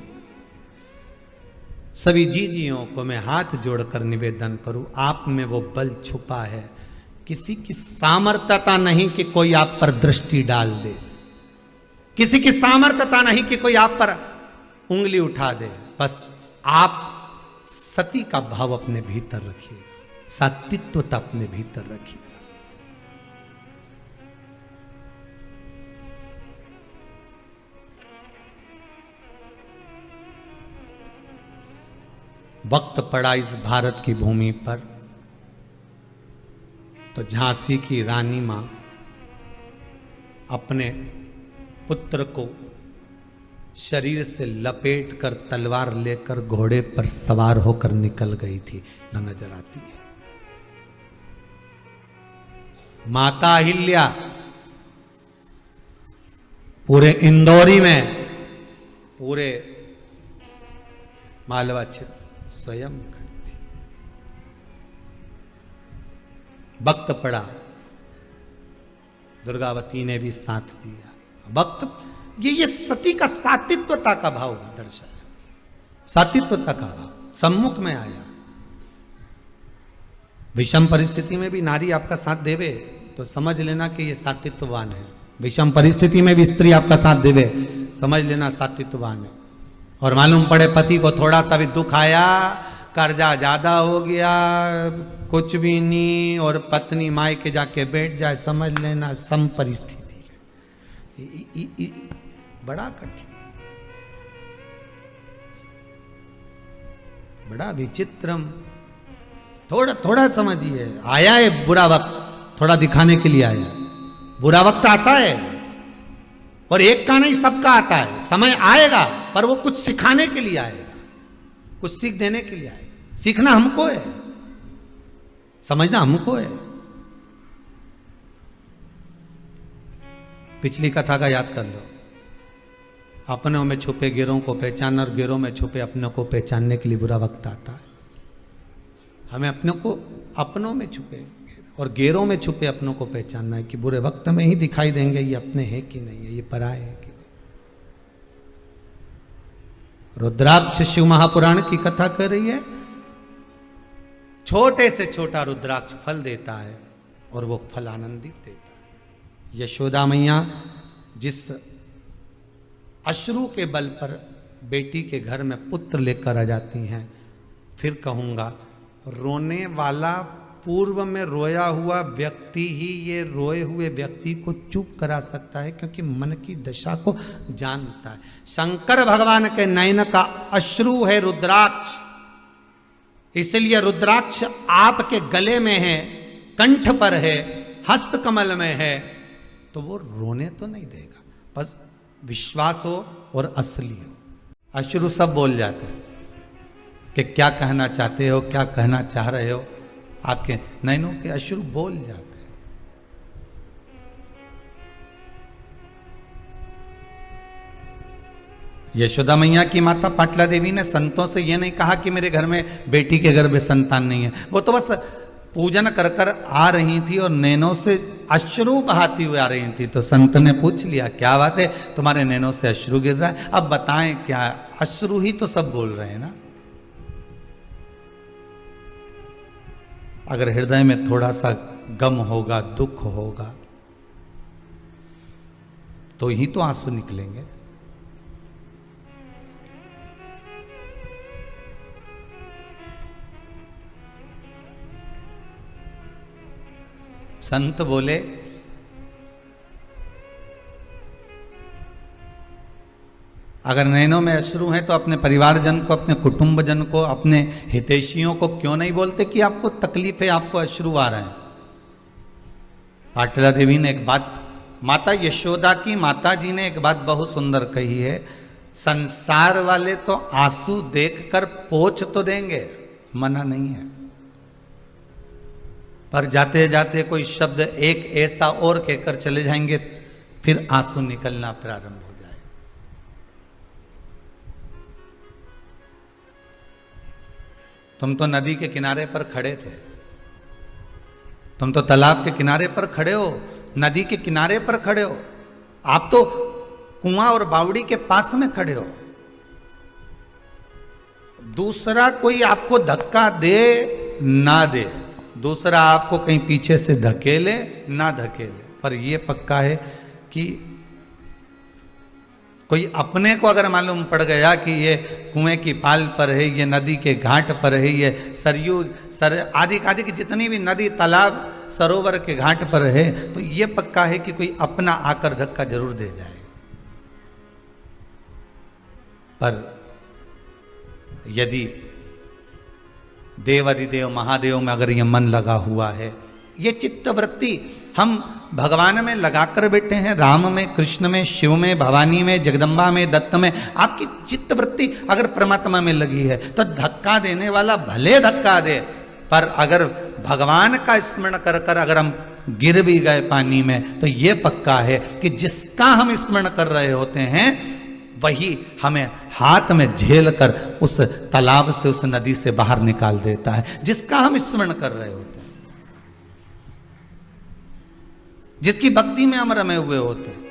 सभी जीजियों को मैं हाथ जोड़कर निवेदन करूं, आप में वो बल छुपा है। किसी की सामर्थ्यता नहीं कि कोई आप पर दृष्टि डाल दे, किसी की सामर्थ्यता नहीं कि कोई आप पर उंगली उठा दे। बस आप सती का भाव अपने भीतर रखिएगा, सात्विकता अपने भीतर रखिएगा। वक्त पड़ा इस भारत की भूमि पर तो झांसी की रानी मां अपने पुत्र को शरीर से लपेट कर तलवार लेकर घोड़े पर सवार होकर निकल गई थी, न नजर आती है। माता अहिल्या पूरे इंदौरी में पूरे मालवा क्षेत्र स्वयं खड़ी थी। वक्त पड़ा, दुर्गावती ने भी साथ दिया। वक्त ये सती का सातित्वता का भाव दर्शाया, सातित्वता का भाव सम्मुख में आया। विषम परिस्थिति में भी नारी आपका साथ देवे तो समझ लेना कि ये सातित्ववान है। विषम परिस्थिति में भी स्त्री आपका साथ देवे, समझ लेना सातित्ववान है। और मालूम पड़े पति को थोड़ा सा भी दुख आया, कर्जा ज्यादा हो गया, कुछ भी नहीं, और पत्नी माई के जाके बैठ जाए, समझ लेना सम परिस्थिति है। बड़ा कठिन, बड़ा विचित्रम। थोड़ा थोड़ा समझिए, आया है बुरा वक्त, थोड़ा दिखाने के लिए आया है। बुरा वक्त आता है और एक का नहीं सबका आता है। समय आएगा पर वो कुछ सिखाने के लिए आएगा, कुछ सीख देने के लिए आएगा। सीखना हमको है, समझना हमको है। पिछली कथा का याद कर लो, अपनों में छुपे गिरों को पहचानना और गिरों में छुपे अपनों को पहचानने के लिए बुरा वक्त आता है। हमें अपनों को अपनों में छुपे और गेरों में छुपे अपनों को पहचानना है कि बुरे वक्त में ही दिखाई देंगे ये अपने हैं कि नहीं है, ये पराए हैं कि नहीं। रुद्राक्ष शिव महापुराण की कथा कर रही है। छोटे से छोटा रुद्राक्ष फल देता है और वो फल आनंदित देता है। यशोदा मैया जिस अश्रु के बल पर बेटी के घर में पुत्र लेकर आ जाती हैं, फिर कहूंगा रोने वाला पूर्व में रोया हुआ व्यक्ति ही ये रोए हुए व्यक्ति को चुप करा सकता है, क्योंकि मन की दशा को जानता है। शंकर भगवान के नयन का अश्रु है रुद्राक्ष, इसलिए रुद्राक्ष आपके गले में है, कंठ पर है, हस्त कमल में है, तो वो रोने तो नहीं देगा, बस विश्वास हो और असली हो। अश्रु सब बोल जाते हैं कि क्या कहना चाहते हो, क्या कहना चाह रहे हो। आपके नैनों के अश्रु बोल जाते हैं। यशोदा मैया की माता पाटला देवी ने संतों से यह नहीं कहा कि मेरे घर में बेटी के गर्भ में संतान नहीं है। वो तो बस पूजन कर कर आ रही थी और नैनों से अश्रु बहाती हुई आ रही थी। तो संत ने पूछ लिया, क्या बात है, तुम्हारे नैनों से अश्रु गिर रहा है, अब बताएं क्या। अश्रु ही तो सब बोल रहे हैं ना। अगर हृदय में थोड़ा सा गम होगा, दुख होगा, तो ही तो आंसू निकलेंगे। संत बोले, अगर नैनों में अश्रु हैं तो अपने परिवारजन को, अपने कुटुंबजन को, अपने हितैषियों को क्यों नहीं बोलते कि आपको तकलीफ है, आपको अश्रु आ रहे हैं। पाटला देवी ने एक बात, माता यशोदा की माता जी ने एक बात बहुत सुंदर कही है, संसार वाले तो आंसू देखकर पोंछ तो देंगे, मना नहीं है, पर जाते जाते कोई शब्द एक ऐसा और कहकर चले जाएंगे, फिर आंसू निकलना प्रारंभ हो जाए। तुम तो नदी के किनारे पर खड़े थे, तुम तो तालाब के किनारे पर खड़े हो, नदी के किनारे पर खड़े हो, आप तो कुआं और बावड़ी के पास में खड़े हो। दूसरा कोई आपको धक्का दे ना दे, दूसरा आपको कहीं पीछे से धकेले ना धकेले, पर यह पक्का है कि कोई अपने को अगर मालूम पड़ गया कि ये कुएं की पाल पर है, ये नदी के घाट पर है, ये सरयू आदि आदि की जितनी भी नदी तालाब सरोवर के घाट पर है, तो ये पक्का है कि कोई अपना आकर धक्का जरूर दे जाए। पर यदि देवाधिदेव महादेव में अगर ये मन लगा हुआ है, ये चित्तवृत्ति हम भगवान में लगाकर बैठे हैं, राम में, कृष्ण में, शिव में, भवानी में, जगदम्बा में, दत्त में, आपकी चित्तवृत्ति अगर परमात्मा में लगी है तो धक्का देने वाला भले धक्का दे, पर अगर भगवान का स्मरण कर कर अगर हम गिर भी गए पानी में तो ये पक्का है कि जिसका हम स्मरण कर रहे होते हैं वही हमें हाथ में झेल कर उस तालाब से, उस नदी से बाहर निकाल देता है। जिसका हम स्मरण कर रहे होते हैं, जिसकी भक्ति में हम रमे हुए होते हैं।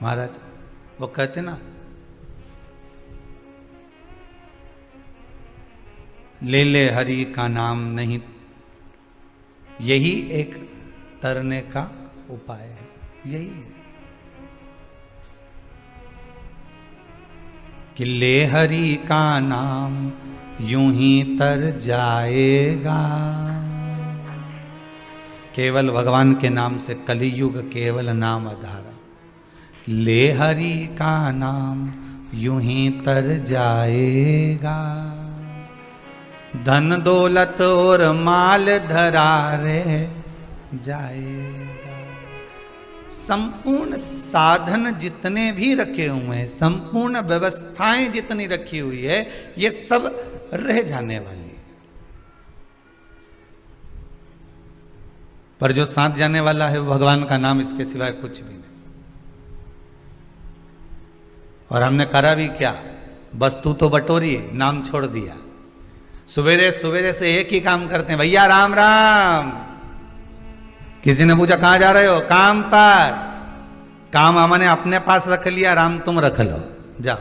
महाराज वो कहते ना, ले ले हरि का नाम नहीं, यही एक तरने का उपाय है। यही है कि ले हरि का नाम यूं ही तर जाएगा। केवल भगवान के नाम से कलियुग केवल नाम आधारा। ले हरि का नाम यूं ही तर जाएगा, धन दौलत और माल धरारे जाएगा। संपूर्ण साधन जितने भी रखे हुए हैं, संपूर्ण व्यवस्थाएं जितनी रखी हुई है, ये सब रह जाने वाली है। पर जो साथ जाने वाला है वो भगवान का नाम, इसके सिवाय कुछ भी नहीं। और हमने करा भी क्या, वस्तु तो बटोरी, नाम छोड़ दिया। सवेरे सवेरे से एक ही काम करते हैं, भैया राम राम। किसी ने पूछा कहां जा रहे हो, काम पर। काम हमने अपने पास रख लिया, राम तुम रख लो, जाओ।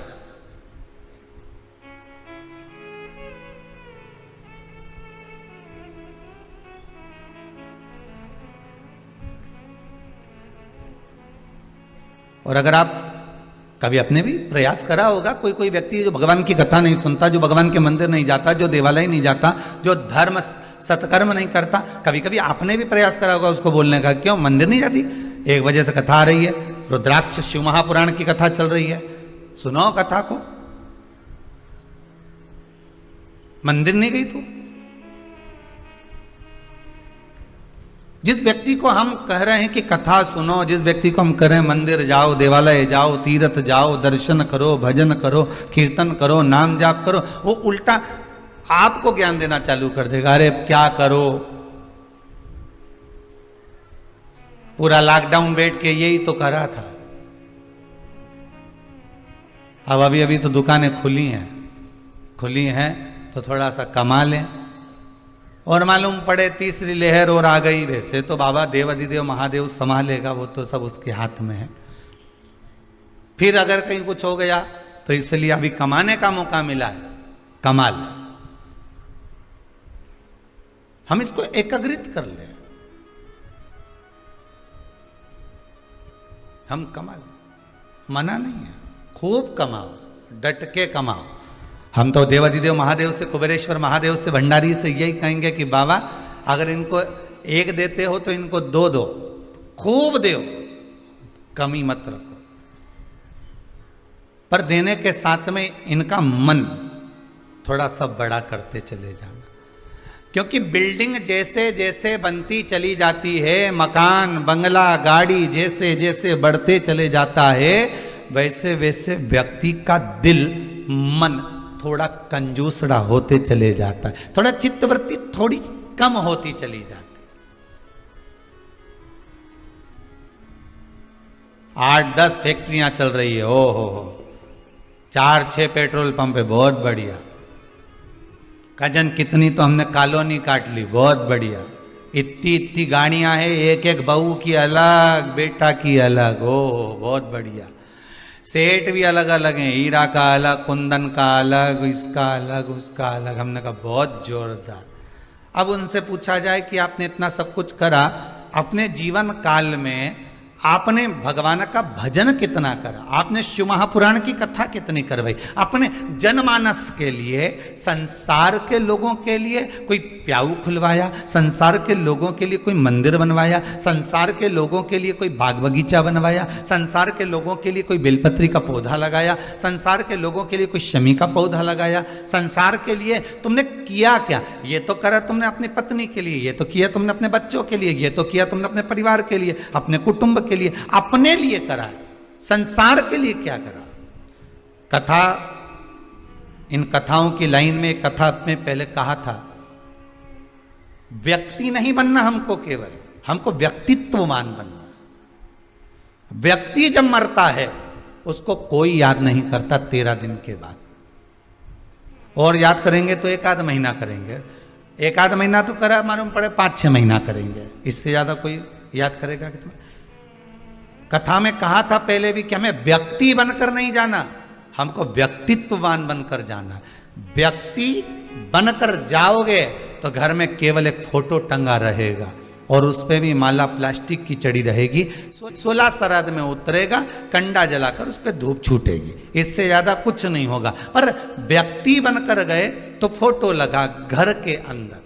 और अगर आप कभी अपने भी प्रयास करा होगा, कोई कोई व्यक्ति जो भगवान की कथा नहीं सुनता, जो भगवान के मंदिर नहीं जाता, जो देवालय नहीं जाता, जो धर्म सत्कर्म नहीं करता, कभी कभी आपने भी प्रयास करा होगा उसको बोलने का, क्यों मंदिर नहीं जाती? एक वजह से कथा आ रही है, रुद्राक्ष शिव महापुराण की कथा चल रही है, सुनो कथा को। मंदिर नहीं गई तू? जिस व्यक्ति को हम कह रहे हैं कि कथा सुनो, जिस व्यक्ति को हम कह रहे हैं मंदिर जाओ, देवालय जाओ, तीर्थ जाओ, दर्शन करो, भजन करो, कीर्तन करो, नाम जाप करो, वो उल्टा आपको ज्ञान देना चालू कर देगा। अरे क्या करो, पूरा लॉकडाउन बैठ के यही तो करा था। अब अभी अभी तो दुकानें खुली हैं तो थोड़ा सा कमा लें, और मालूम पड़े तीसरी लहर और आ गई। वैसे तो बाबा देव अधिदेव महादेव संभालेगा, वो तो सब उसके हाथ में है। फिर अगर कहीं कुछ हो गया तो इसलिए अभी कमाने का मौका मिला है, कमाल। हम इसको एकाग्रित कर ले, हम कमा ले, मना नहीं है, खूब कमाओ, डट के कमाओ। हम तो देवाधिदेव महादेव से, कुबेरेश्वर महादेव से, भंडारी से यही कहेंगे कि बाबा अगर इनको एक देते हो तो इनको दो दो, खूब दो, कमी मत रखो। पर देने के साथ में इनका मन थोड़ा सा बड़ा करते चले जाना, क्योंकि बिल्डिंग जैसे जैसे बनती चली जाती है, मकान बंगला गाड़ी जैसे जैसे बढ़ते चले जाता है, वैसे वैसे व्यक्ति का दिल मन थोड़ा कंजूसड़ा होते चले जाता है, थोड़ा चित्तवृत्ति थोड़ी कम होती चली जाती। 8-10 फैक्ट्रियां चल रही है, ओ हो 4-6 पेट्रोल पंप है, बहुत बढ़िया। कजन कितनी तो हमने कॉलोनी काट ली, बहुत बढ़िया। इतनी गाड़ियां हैं, एक एक बहू की अलग, बेटा की अलग, ओ बहुत बढ़िया। सेठ भी अलग अलग हैं, हीरा का अलग, कुंदन का अलग, इसका अलग, उसका अलग। हमने कहा बहुत जोरदार। अब उनसे पूछा जाए कि आपने इतना सब कुछ करा, अपने जीवन काल में आपने भगवान का भजन कितना करा, आपने शिव महापुराण की कथा कितनी करवाई, अपने जनमानस के लिए, संसार के लोगों के लिए कोई प्याऊ खुलवाया, संसार के लोगों के लिए कोई मंदिर बनवाया, संसार के लोगों के लिए कोई बाग बगीचा बनवाया, संसार के लोगों के लिए कोई बेलपत्री का पौधा लगाया, संसार के लोगों के लिए कोई शमी का पौधा लगाया, संसार के लिए तुमने किया क्या? ये तो करा तुमने अपनी पत्नी के लिए, ये तो किया तुमने अपने बच्चों के लिए, ये तो किया तुमने अपने परिवार के लिए, अपने कुटुंब के लिए, अपने लिए करा, संसार के लिए क्या करा? कथा, इन कथाओं की लाइन में एक कथा में पहले कहा था, व्यक्ति नहीं बनना हमको, केवल हमको व्यक्तित्ववान बनना। व्यक्ति जब मरता है उसको कोई याद नहीं करता 13 दिन के बाद, और याद करेंगे तो 1 आध महीना करेंगे, 1 आध महीना तो करा मालूम पड़े 5-6 महीना करेंगे, इससे ज्यादा कोई याद करेगा कि तुम्हें? कथा में कहा था पहले भी कि हमें व्यक्ति बनकर नहीं जाना, हमको व्यक्तित्ववान बनकर जाना। व्यक्ति बनकर जाओगे तो घर में केवल एक फोटो टंगा रहेगा और उस पे भी माला प्लास्टिक की चढ़ी रहेगी, 16 श्राद्ध में उतरेगा, कंडा जलाकर उस पे धूप छूटेगी, इससे ज्यादा कुछ नहीं होगा। पर व्यक्ति बनकर गए तो फोटो लगा घर के अंदर,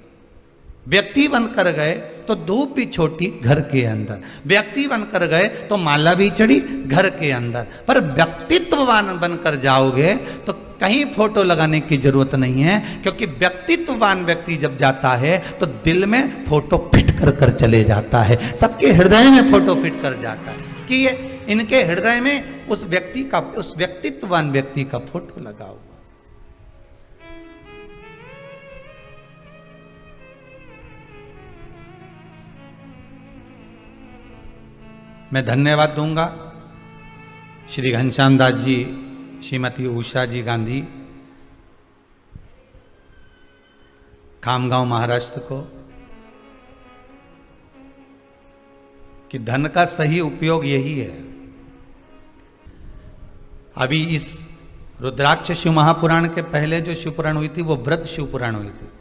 व्यक्ति बनकर गए तो धूप भी छोटी घर के अंदर, व्यक्ति बनकर गए तो माला भी चढ़ी घर के अंदर। पर व्यक्तित्ववान बनकर जाओगे तो कहीं फोटो लगाने की जरूरत नहीं है, क्योंकि व्यक्तित्ववान व्यक्ति जब जाता है तो दिल में फोटो फिट कर चले जाता है, सबके हृदय में फोटो फिट कर जाता है कि ये इनके हृदय में उस व्यक्ति का, उस व्यक्तित्ववान व्यक्ति का फोटो लगा हुआ। मैं धन्यवाद दूंगा श्री घनश्याम दास जी, श्रीमती उषा जी गांधी, खामगांव महाराष्ट्र को, कि धन का सही उपयोग यही है। अभी इस रुद्राक्ष शिव महापुराण के पहले जो शिवपुराण हुई थी वो व्रत शिवपुराण हुई थी।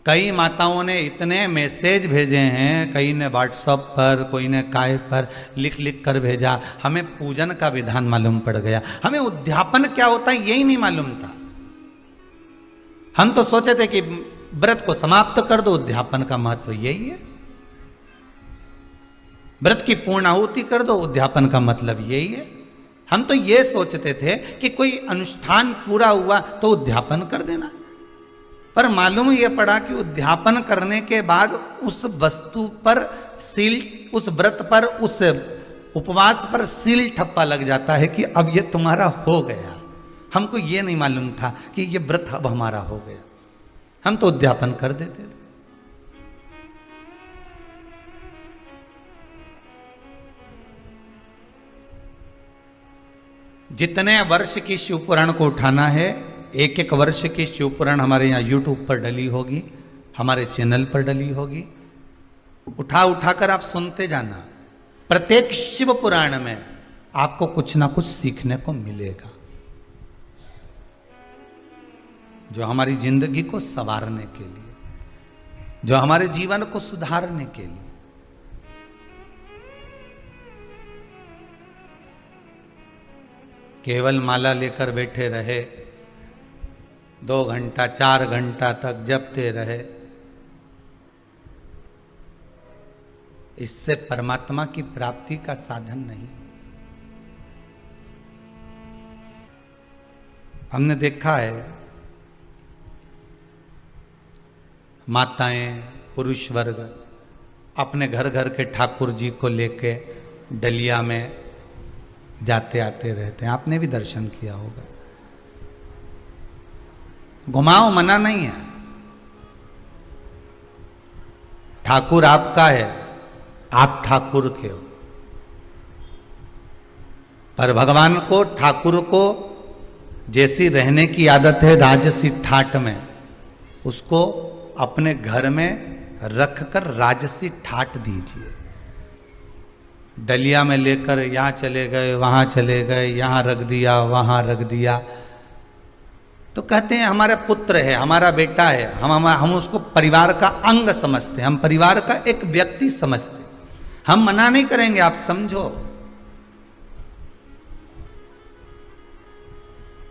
कई माताओं ने इतने मैसेज भेजे हैं, कई ने व्हाट्सएप पर, कोई ने काय पर लिख लिख कर भेजा, हमें पूजन का विधान मालूम पड़ गया, हमें उद्यापन क्या होता है यही नहीं मालूम था। हम तो सोचे थे कि व्रत को समाप्त कर दो, उद्यापन का महत्व यही है, व्रत की पूर्ण आहुति कर दो, उद्यापन का मतलब यही है। हम तो ये सोचते थे कि कोई अनुष्ठान पूरा हुआ तो उद्यापन कर देना, पर मालूम ये पड़ा कि उद्यापन करने के बाद उस वस्तु पर सील, उस व्रत पर, उस उपवास पर सील ठप्पा लग जाता है कि अब ये तुम्हारा हो गया। हमको ये नहीं मालूम था कि ये व्रत अब हमारा हो गया, हम तो उद्यापन कर देते थे। जितने वर्ष की शिवपुराण को उठाना है, एक एक वर्ष की शिवपुराण हमारे यहाँ YouTube पर डली होगी, हमारे चैनल पर डली होगी, उठा उठाकर आप सुनते जाना। प्रत्येक शिव पुराण में आपको कुछ ना कुछ सीखने को मिलेगा, जो हमारी जिंदगी को संवारने के लिए, जो हमारे जीवन को सुधारने के लिए। केवल माला लेकर बैठे रहे, 2 घंटा 4 घंटा तक जपते रहे, इससे परमात्मा की प्राप्ति का साधन नहीं। हमने देखा है माताएं, पुरुष वर्ग अपने घर घर के ठाकुर जी को लेके डलिया में जाते आते रहते हैं, आपने भी दर्शन किया होगा। घुमाओ मना नहीं है, ठाकुर आपका है, आप ठाकुर के हो, पर भगवान को, ठाकुर को जैसी रहने की आदत है राजसी ठाट में, उसको अपने घर में रखकर राजसी ठाट दीजिए। डलिया में लेकर यहाँ चले गए, वहाँ चले गए, यहाँ रख दिया, वहाँ रख दिया, तो कहते हैं हमारा पुत्र है, हमारा बेटा है, हम उसको परिवार का अंग समझते हैं, हम परिवार का एक व्यक्ति समझते हैं। हम मना नहीं करेंगे, आप समझो।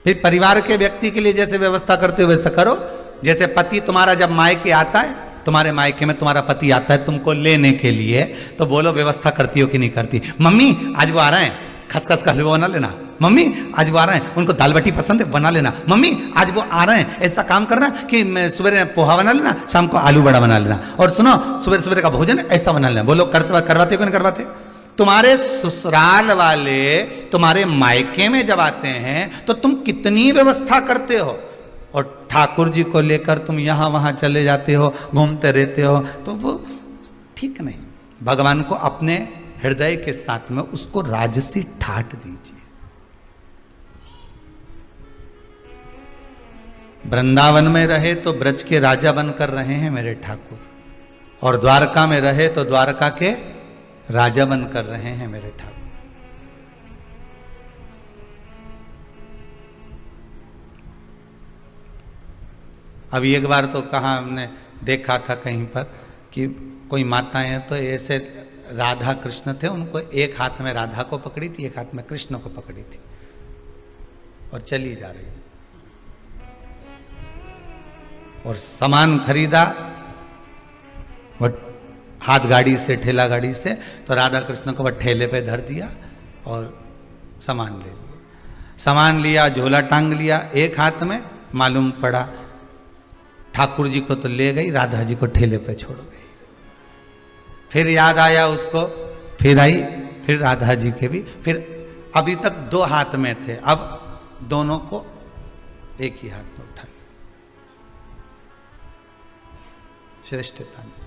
फिर परिवार के व्यक्ति के लिए जैसे व्यवस्था करते हो वैसा करो। जैसे पति तुम्हारा जब मायके आता है, तुम्हारे मायके में तुम्हारा पति आता है तुमको लेने के लिए, तो बोलो व्यवस्था करती हो कि नहीं करती? मम्मी आज वो आ रहे हैं, खसखस का हलवा बना लेना। मम्मी आज वो आ रहे हैं, उनको दाल बाटी पसंद है, बना लेना। मम्मी आज वो आ रहे हैं, ऐसा काम करना कि सुबह पोहा बना लेना, शाम को आलू बड़ा बना लेना, और सुनो सुबह सुबह का भोजन ऐसा बना लेना। बोलो करवाते हो कि नहीं करवाते? तुम्हारे ससुराल वाले तुम्हारे मायके में जब आते हैं तो तुम कितनी व्यवस्था करते हो, और ठाकुर जी को लेकर तुम यहां वहां चले जाते हो, घूमते रहते हो, तो वो ठीक नहीं। भगवान को अपने हृदय के साथ में उसको राजसी ठाट दीजिए। वृंदावन में रहे तो ब्रज के राजा बनकर रहे हैं मेरे ठाकुर, और द्वारका में रहे तो द्वारका के राजा बनकर रहे हैं मेरे ठाकुर। अभी एक बार तो कहा हमने देखा था कहीं पर कि कोई माताएं तो ऐसे राधा कृष्ण थे, उनको एक हाथ में राधा को पकड़ी थी, एक हाथ में कृष्ण को पकड़ी थी और चली जा रही, और सामान खरीदा वो हाथ गाड़ी से, ठेला गाड़ी से, तो राधा कृष्ण को वह ठेले पे धर दिया और सामान ले लिया। सामान लिया, झोला टांग लिया एक हाथ में, मालूम पड़ा ठाकुर जी को तो ले गई, राधा जी को ठेले पे छोड़ गई। फिर याद आया उसको, फिर आई, फिर राधा जी के भी, फिर अभी तक दो हाथ में थे, अब दोनों को एक ही हाथ में उठा लिया। श्रेष्ठता ने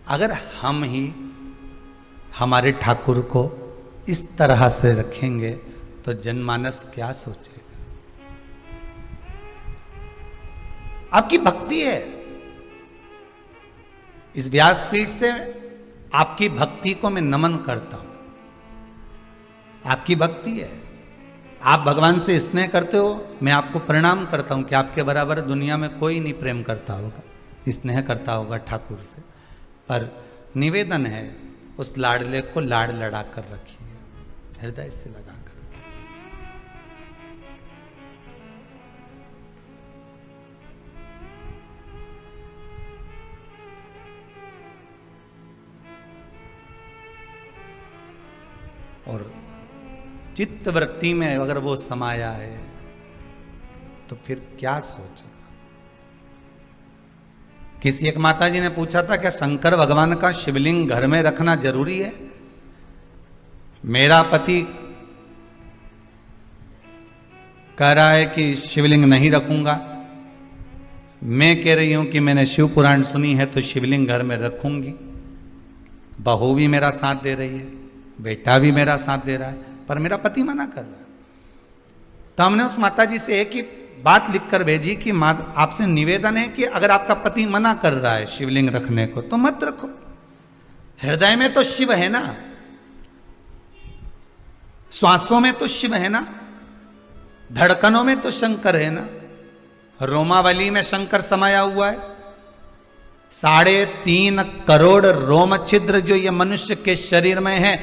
अगर हम ही हमारे ठाकुर को इस तरह से रखेंगे तो जनमानस क्या सोचेगा। आपकी भक्ति है, इस व्यासपीठ से आपकी भक्ति को मैं नमन करता हूं। आपकी भक्ति है, आप भगवान से स्नेह करते हो, मैं आपको प्रणाम करता हूं कि आपके बराबर दुनिया में कोई नहीं प्रेम करता होगा, स्नेह करता होगा ठाकुर से। पर निवेदन है, उस लाडले को लाड लड़ा कर रखिए, हृदय से लगा कर। और चित्त वृत्ति में अगर वो समाया है तो फिर क्या सोचेगा। किसी एक माता जी ने पूछा था क्या शंकर भगवान का शिवलिंग घर में रखना जरूरी है। मेरा पति कह रहा है कि शिवलिंग नहीं रखूंगा, मैं कह रही हूं कि मैंने शिव पुराण सुनी है तो शिवलिंग घर में रखूंगी। बहू भी मेरा साथ दे रही है, बेटा भी मेरा साथ दे रहा है, पर मेरा पति मना कर रहा है। तो हमने उस माता जी से एक ही बात लिखकर भेजी कि आपसे निवेदन है कि अगर आपका पति मना कर रहा है शिवलिंग रखने को तो मत रखो। हृदय में तो शिव है ना, श्वासों में तो शिव है ना, धड़कनों में तो शंकर है ना, रोमावली में शंकर समाया हुआ है। 3.5 करोड़ रोम छिद्र जो ये मनुष्य के शरीर में है,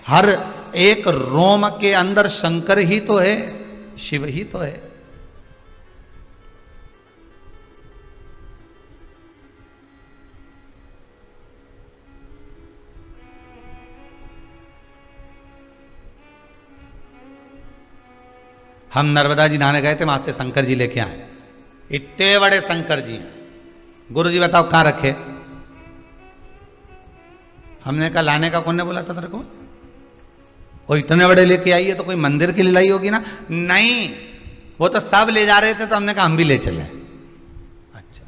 हर एक रोम के अंदर शंकर ही तो है, शिव ही तो है। हम नर्मदा जी नहाने गए थे, वहां से शंकर जी लेके आए, इतने बड़े शंकर जी। गुरु जी बताओ कहां रखे। हमने कहा लाने का कौन ने बोला था तेरे को, वो इतने बड़े लेके आई है तो कोई मंदिर की लाई होगी ना। नहीं, वो तो सब ले जा रहे थे तो हमने कहा हम भी ले चले। अच्छा,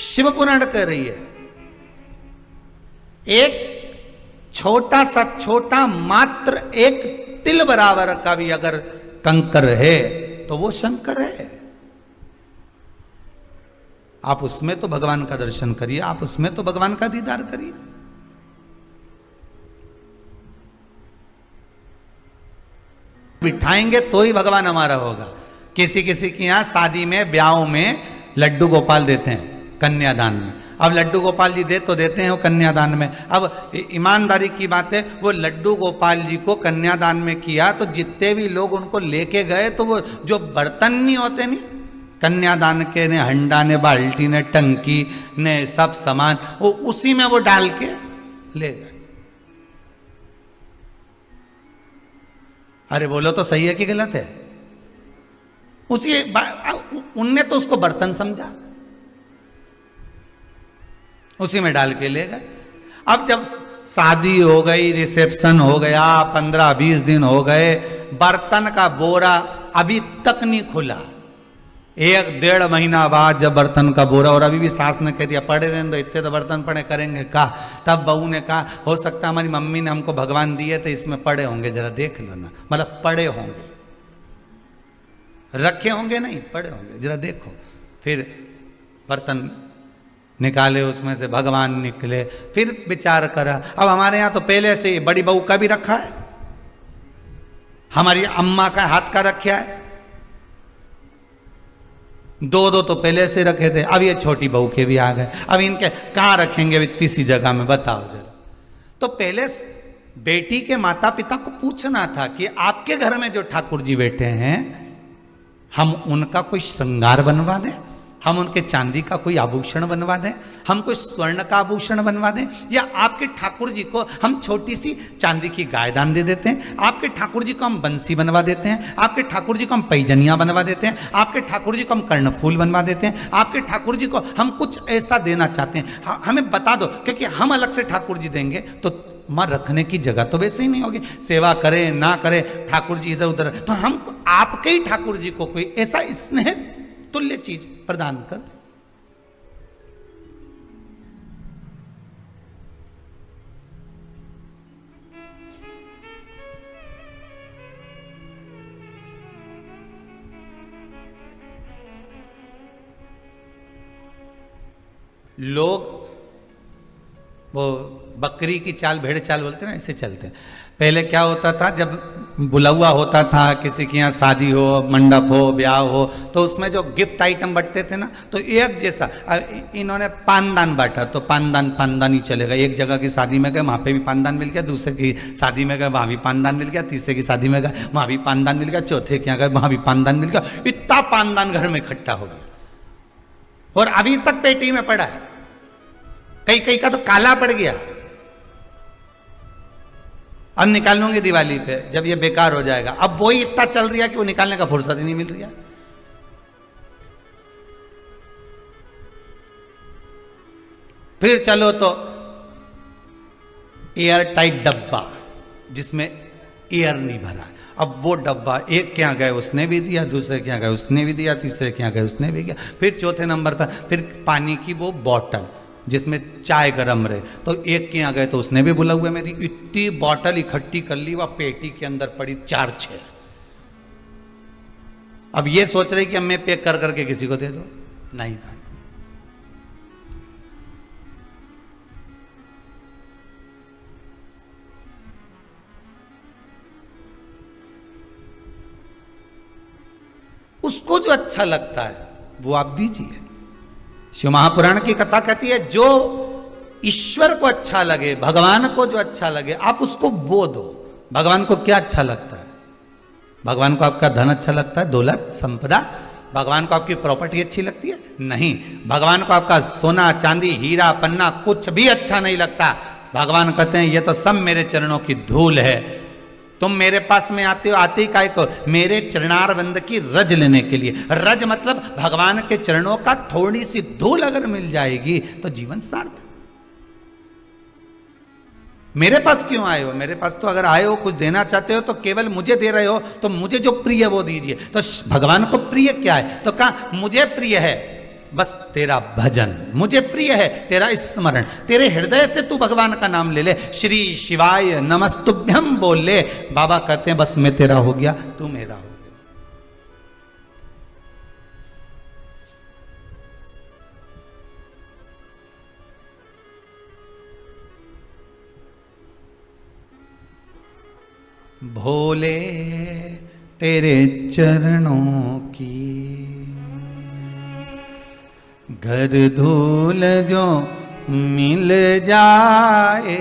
शिव पुराण कह रही है एक छोटा सा, छोटा मात्र एक तिल बराबर का भी अगर कंकर है तो वो शंकर है। आप उसमें तो भगवान का दर्शन करिए, आप उसमें तो भगवान का दीदार करिए। बिठाएंगे तो ही भगवान हमारा होगा। किसी किसी के यहां शादी में, ब्याह में लड्डू गोपाल देते हैं कन्यादान में। अब लड्डू गोपाल जी दे तो देते हैं वो कन्यादान में। अब ईमानदारी की बात है, वो लड्डू गोपाल जी को कन्यादान में किया तो जितने भी लोग उनको लेके गए तो वो जो बर्तन नहीं होते नहीं कन्यादान के, ने हंडा ने, बाल्टी ने, टंकी ने, सब सामान वो उसी में वो डाल के ले गए। अरे बोलो तो सही है कि गलत है। उसी उनने तो उसको बर्तन समझा, उसी में डाल के ले गए। अब जब शादी हो गई, रिसेप्शन हो गया, 15-20 दिन हो गए, बर्तन का बोरा अभी तक नहीं खुला। 1-1.5 महीना बाद जब बर्तन का बोरा, और अभी भी सास ने कह दिया पड़े रहने दो, इतने तो बर्तन पड़े, करेंगे का। तब बहू ने कहा हो सकता है हमारी मम्मी ने हमको भगवान दिए तो इसमें पड़े होंगे, जरा देख लो ना, मतलब पड़े होंगे, रखे होंगे नहीं, पड़े होंगे, जरा देखो। फिर बर्तन निकाले, उसमें से भगवान निकले। फिर विचार करा, अब हमारे यहाँ तो पहले से बड़ी बहू का भी रखा है, हमारी अम्मा का हाथ का रखा है, 2-2 तो पहले से रखे थे, अब ये छोटी बहू के भी आ गए। अब इनके कहाँ रखेंगे तीसरी जगह में, बताओ जरा। तो पहले बेटी के माता पिता को पूछना था कि आपके घर में जो ठाकुर जी बैठे हैं, हम उनका कोई श्रृंगार बनवा दें, हम उनके चांदी का कोई आभूषण बनवा दें, हम कोई स्वर्ण का आभूषण बनवा दें, या आपके ठाकुर जी को हम छोटी सी चांदी की गाय दान दे देते हैं, आपके ठाकुर जी को हम बंसी बनवा देते हैं, आपके ठाकुर जी को हम पैजनियां बनवा देते हैं, आपके ठाकुर जी को हम कर्णफूल बनवा देते हैं, आपके ठाकुर जी को हम कुछ ऐसा देना चाहते हैं, हमें बता दो, क्योंकि हम अलग से ठाकुर जी देंगे तो मां रखने की जगह तो वैसे ही नहीं होगी, सेवा करे ना करे ठाकुर जी इधर उधर, तो हम आपके ही ठाकुर जी को कोई ऐसा स्नेह तुल्य चीज प्रदान कर दे। लोग वो बकरी की चाल, भेड़ चाल बोलते हैं ना, ऐसे चलते हैं। पहले क्या होता था, जब बुलावा होता था, किसी के यहाँ शादी हो, मंडप हो, ब्याह हो, तो उसमें जो गिफ्ट आइटम बंटते थे ना, तो एक जैसा इन्होंने पानदान बांटा, तो पानदान ही चलेगा। एक जगह की शादी में गए, वहाँ पे भी पानदान मिल गया, दूसरे की शादी में गए, वहाँ भी पानदान मिल गया, तीसरे की शादी में गए, वहाँ भी पानदान मिल गया, चौथे के यहाँ गए, वहाँ भी पानदान मिल गया। इतना पानदान घर में इकट्ठा हो गया और अभी तक पेटी में पड़ा है। कई कई का तो काला पड़ गया। अब निकाल लूंगी दिवाली पे, जब ये बेकार हो जाएगा। अब वो ही इतना चल रहा है कि वो निकालने का फुर्सत ही नहीं मिल रही है। फिर चलो तो एयर टाइट डब्बा, जिसमें एयर नहीं भरा। अब वो डब्बा एक के यहाँ गए उसने भी दिया, दूसरे के यहाँ गए उसने भी दिया, तीसरे के यहाँ गए उसने भी दिया। फिर चौथे नंबर पर फिर पानी की वो बॉटल जिसमें चाय गरम रहे, तो एक के यहाँ गए तो उसने भी बुला हुए में दी। इतनी बॉटल इकट्ठी कर ली, वह पेटी के अंदर पड़ी 4-6। अब ये सोच रही कि अब मैं पैक कर करके किसी को दे दो, नहीं भाई। उसको जो अच्छा लगता है वो आप दीजिए। शिव महापुराण की कथा कहती है, जो ईश्वर को अच्छा लगे, भगवान को जो अच्छा लगे, आप उसको वो दो। भगवान को क्या अच्छा लगता है? भगवान को आपका धन अच्छा लगता है, दौलत, संपदा? भगवान को आपकी प्रॉपर्टी अच्छी लगती है? नहीं। भगवान को आपका सोना, चांदी, हीरा, पन्ना कुछ भी अच्छा नहीं लगता। भगवान कहते हैं ये तो सब मेरे चरणों की धूल है। तुम मेरे पास में आते हो, आते ही काहे को? मेरे चरणारविंद की रज लेने के लिए। रज मतलब भगवान के चरणों का थोड़ी सी धूल अगर मिल जाएगी तो जीवन सार्थक। मेरे पास क्यों आए हो? मेरे पास तो अगर आए हो, कुछ देना चाहते हो तो केवल मुझे दे रहे हो, तो मुझे जो प्रिय वो दीजिए। तो भगवान को प्रिय क्या है? तो कहा मुझे प्रिय है बस तेरा भजन, मुझे प्रिय है तेरा स्मरण। तेरे हृदय से तू भगवान का नाम ले ले, श्री शिवाय नमस्तुभ्यम बोल ले। बाबा कहते हैं बस मैं तेरा हो गया, तू मेरा हो गया। भोले तेरे चरणों की घर धूल जो मिल जाए,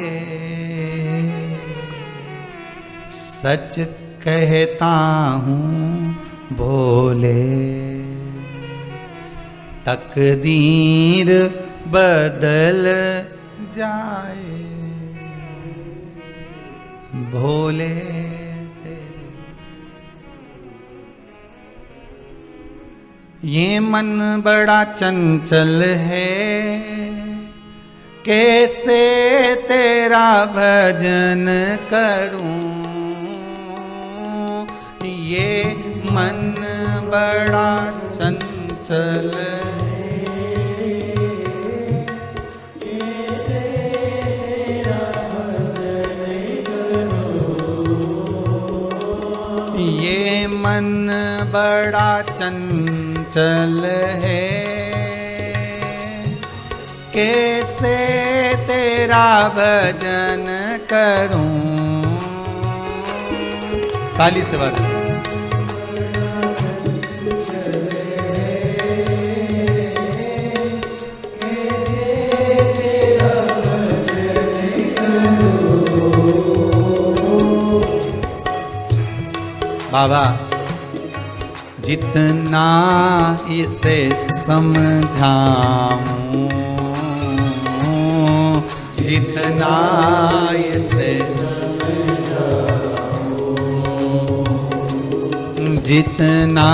सच कहता हूँ भोले तकदीर बदल जाए। भोले ये मन बड़ा चंचल है, कैसे तेरा भजन करूं, ये मन बड़ा चंचल मन बड़ा चंचल है, कैसे तेरा भजन करूं। ताली से बात बाबा, जितना इसे समझाऊं, जितना इसे समझाऊं, जितना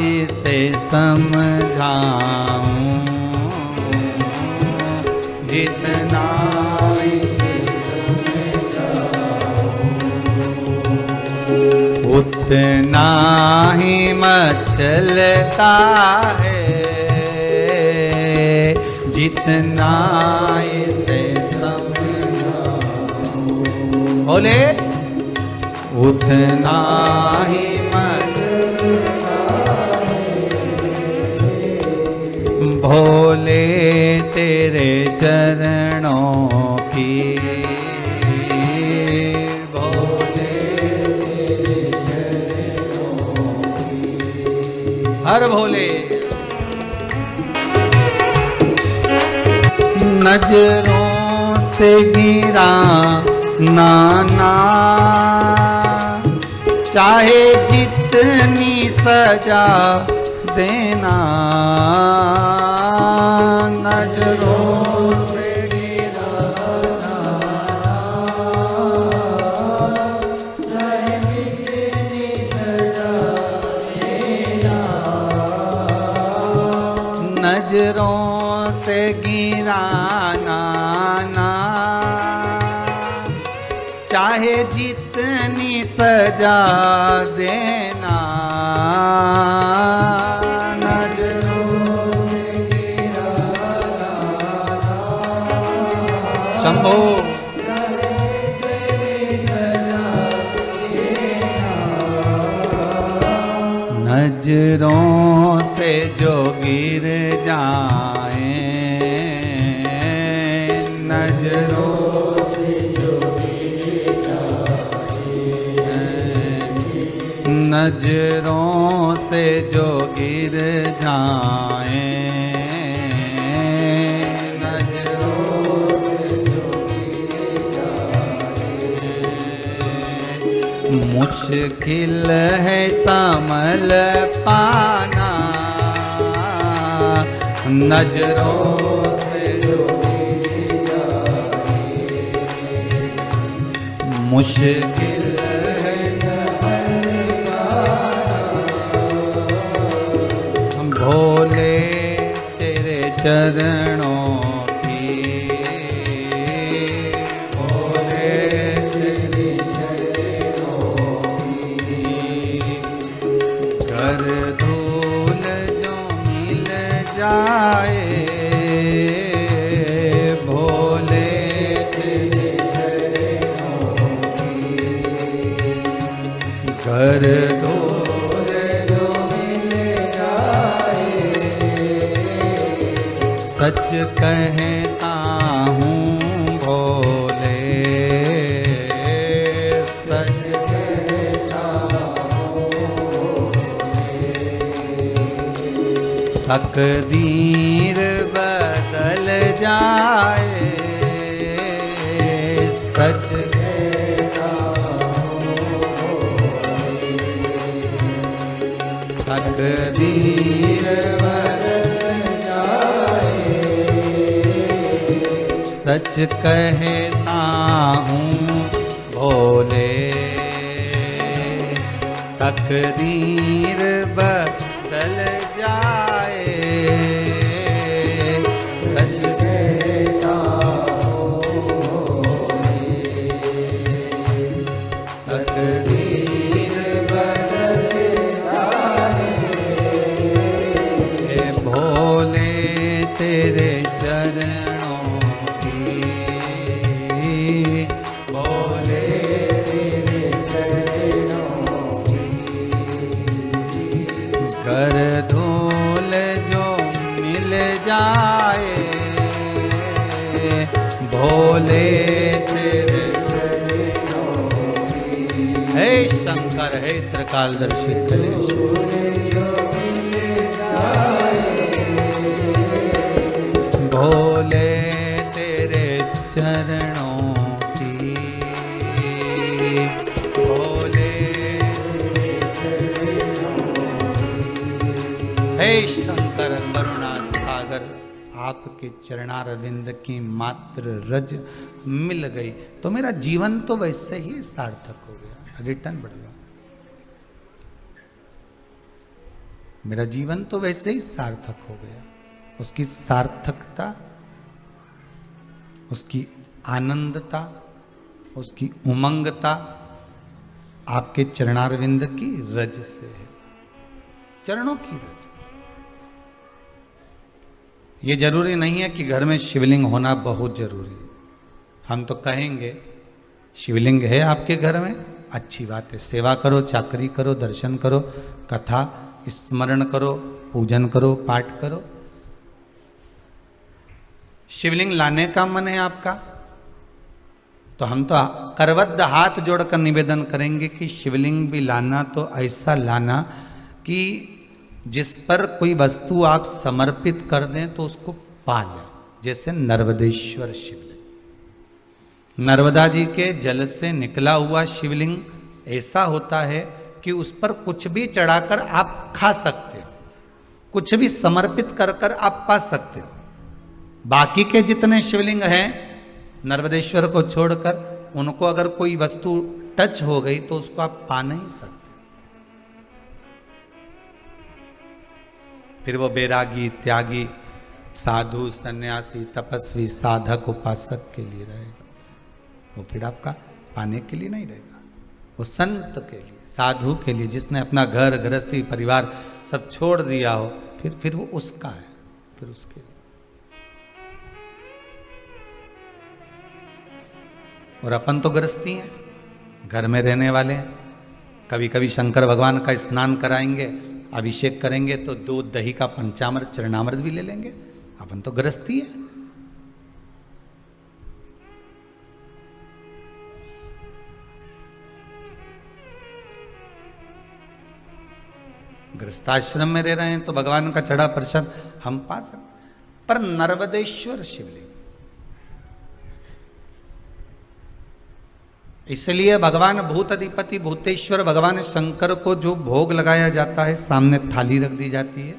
इसे समझाऊं, जितना इसे समझाऊं, उतना ही मचलता है, जितना इसे समझाऊं। बोले उतना ही मचलता है, भोले तेरे चरणों की, हर भोले। नजरों से गिरा नाना, चाहे जितनी सजा देना, नजरों से गिरा नाना, चाहे जितनी सजा देना, नजरों से गिराना ना, चाहे जितनी सजा देना, नजरों से गिराना ना, शंभो चाहे जितनी सजा देना, नजरों से जो गिर जाए, नजरों से जो गिर जाए, नजरों से जो गिर जाए, नजरों से जो गिर जाए, मुश्किल है संभल पाना, नजरों से जो गिर जाए, मुश्किल है संभल पाना, भोले तेरे चरणों की, भोले तेरे चरणों की, कर धूल जो मिल जाए, भोले तेरे चरणों की, कर धूल जो मिल जाए, सच कहता हूँ भोले, सच कहता हूँ भोले, तकदीर बदल जाए, सच कहता हूँ भोले, तकदीर बदल जाए, सच कहता हूँ भोले, तकदीर बदल जाए, सच कहता का रहे त्रिकालदर्शी कलेश। भोले तेरे चरणों की, भोले हे शंकर करुणा सागर, आपके चरणारविंद की मात्र रज मिल गई तो मेरा जीवन तो वैसे ही सार्थक हो गया। रिटर्न बढ़वा, मेरा जीवन तो वैसे ही सार्थक हो गया। उसकी सार्थकता, उसकी आनंदता, उसकी उमंगता आपके चरणारविंद की रज से है, चरणों की रज। ये जरूरी नहीं है कि घर में शिवलिंग होना बहुत जरूरी है। हम तो कहेंगे शिवलिंग है आपके घर में, अच्छी बात है, सेवा करो, चाकरी करो, दर्शन करो, कथा स्मरण करो, पूजन करो, पाठ करो। शिवलिंग लाने का मन है आपका तो हम तो करबद्ध हाथ जोड़कर निवेदन करेंगे कि शिवलिंग भी लाना तो ऐसा लाना कि जिस पर कोई वस्तु आप समर्पित कर दें तो उसको पा लें। जैसे नर्मदेश्वर शिवलिंग, नर्मदा जी के जल से निकला हुआ शिवलिंग ऐसा होता है कि उस पर कुछ भी चढ़ाकर आप खा सकते हो, कुछ भी समर्पित कर कर आप पा सकते हो। बाकी के जितने शिवलिंग हैं नर्मदेश्वर को छोड़कर, उनको अगर कोई वस्तु टच हो गई तो उसको आप पा नहीं सकते। फिर वो बैरागी, त्यागी, साधु, सन्यासी, तपस्वी, साधक, उपासक के लिए रहेगा, वो फिर आपका पाने के लिए नहीं रहेगा। वो संत के लिए, साधु के लिए, जिसने अपना घर गृहस्थी परिवार सब छोड़ दिया हो, फिर वो उसका है, फिर उसके लिए। और अपन तो गृहस्थी हैं, घर में रहने वाले हैं। कभी कभी शंकर भगवान का स्नान कराएंगे, अभिषेक करेंगे तो दूध दही का पंचामृत चरणामृत भी ले लेंगे। अपन तो गृहस्थी है। गृहस्थाश्रम में रह रहे हैं तो भगवान का चढ़ा प्रसाद हम पा सकते। पर नर्मदेश्वर शिवलिंग, इसलिए भगवान भूतधिपति भूतेश्वर भगवान शंकर को जो भोग लगाया जाता है, सामने थाली रख दी जाती है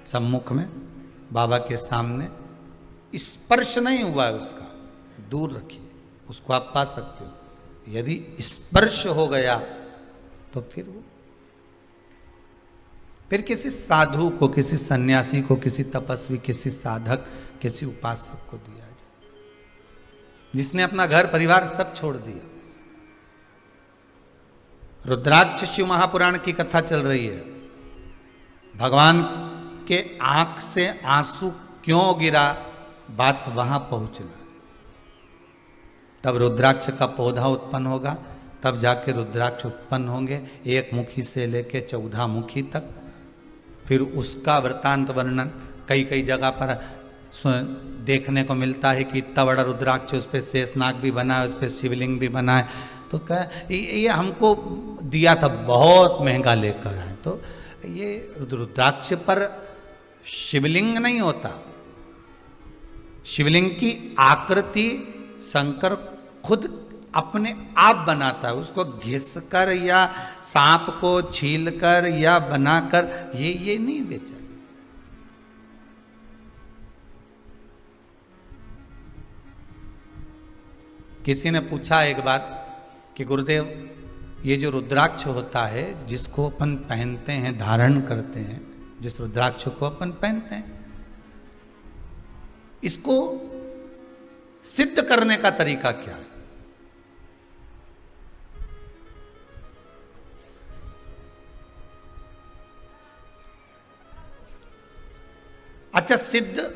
सम्मुख में, बाबा के सामने, स्पर्श नहीं हुआ है उसका, दूर रखिए, उसको आप पा सकते हो। यदि स्पर्श हो गया तो फिर किसी साधु को, किसी सन्यासी को, किसी तपस्वी, किसी साधक, किसी उपासक को दिया जाए, जिसने अपना घर परिवार सब छोड़ दिया। रुद्राक्ष शिव महापुराण की कथा चल रही है। भगवान के आंख से आंसू क्यों गिरा, बात वहां पहुंचना। तब रुद्राक्ष का पौधा उत्पन्न होगा, तब जाके रुद्राक्ष उत्पन्न होंगे, एक मुखी से लेके 14 मुखी तक। फिर उसका वृत्तांत वर्णन कई कई जगह पर देखने को मिलता है कि इतना बड़ा रुद्राक्ष, उस पर शेषनाग भी बना है, उस पर शिवलिंग भी बना है। तो ये हमको दिया था, बहुत महंगा लेकर आए। तो ये रुद्राक्ष पर शिवलिंग नहीं होता, शिवलिंग की आकृति शंकर खुद अपने आप बनाता है। उसको घिसकर या सांप को छीलकर या बनाकर ये नहीं बेचा। किसी ने पूछा एक बार कि गुरुदेव, ये जो रुद्राक्ष होता है जिसको अपन पहनते हैं, धारण करते हैं, जिस रुद्राक्ष को अपन पहनते हैं, इसको सिद्ध करने का तरीका क्या है? अच्छा, सिद्ध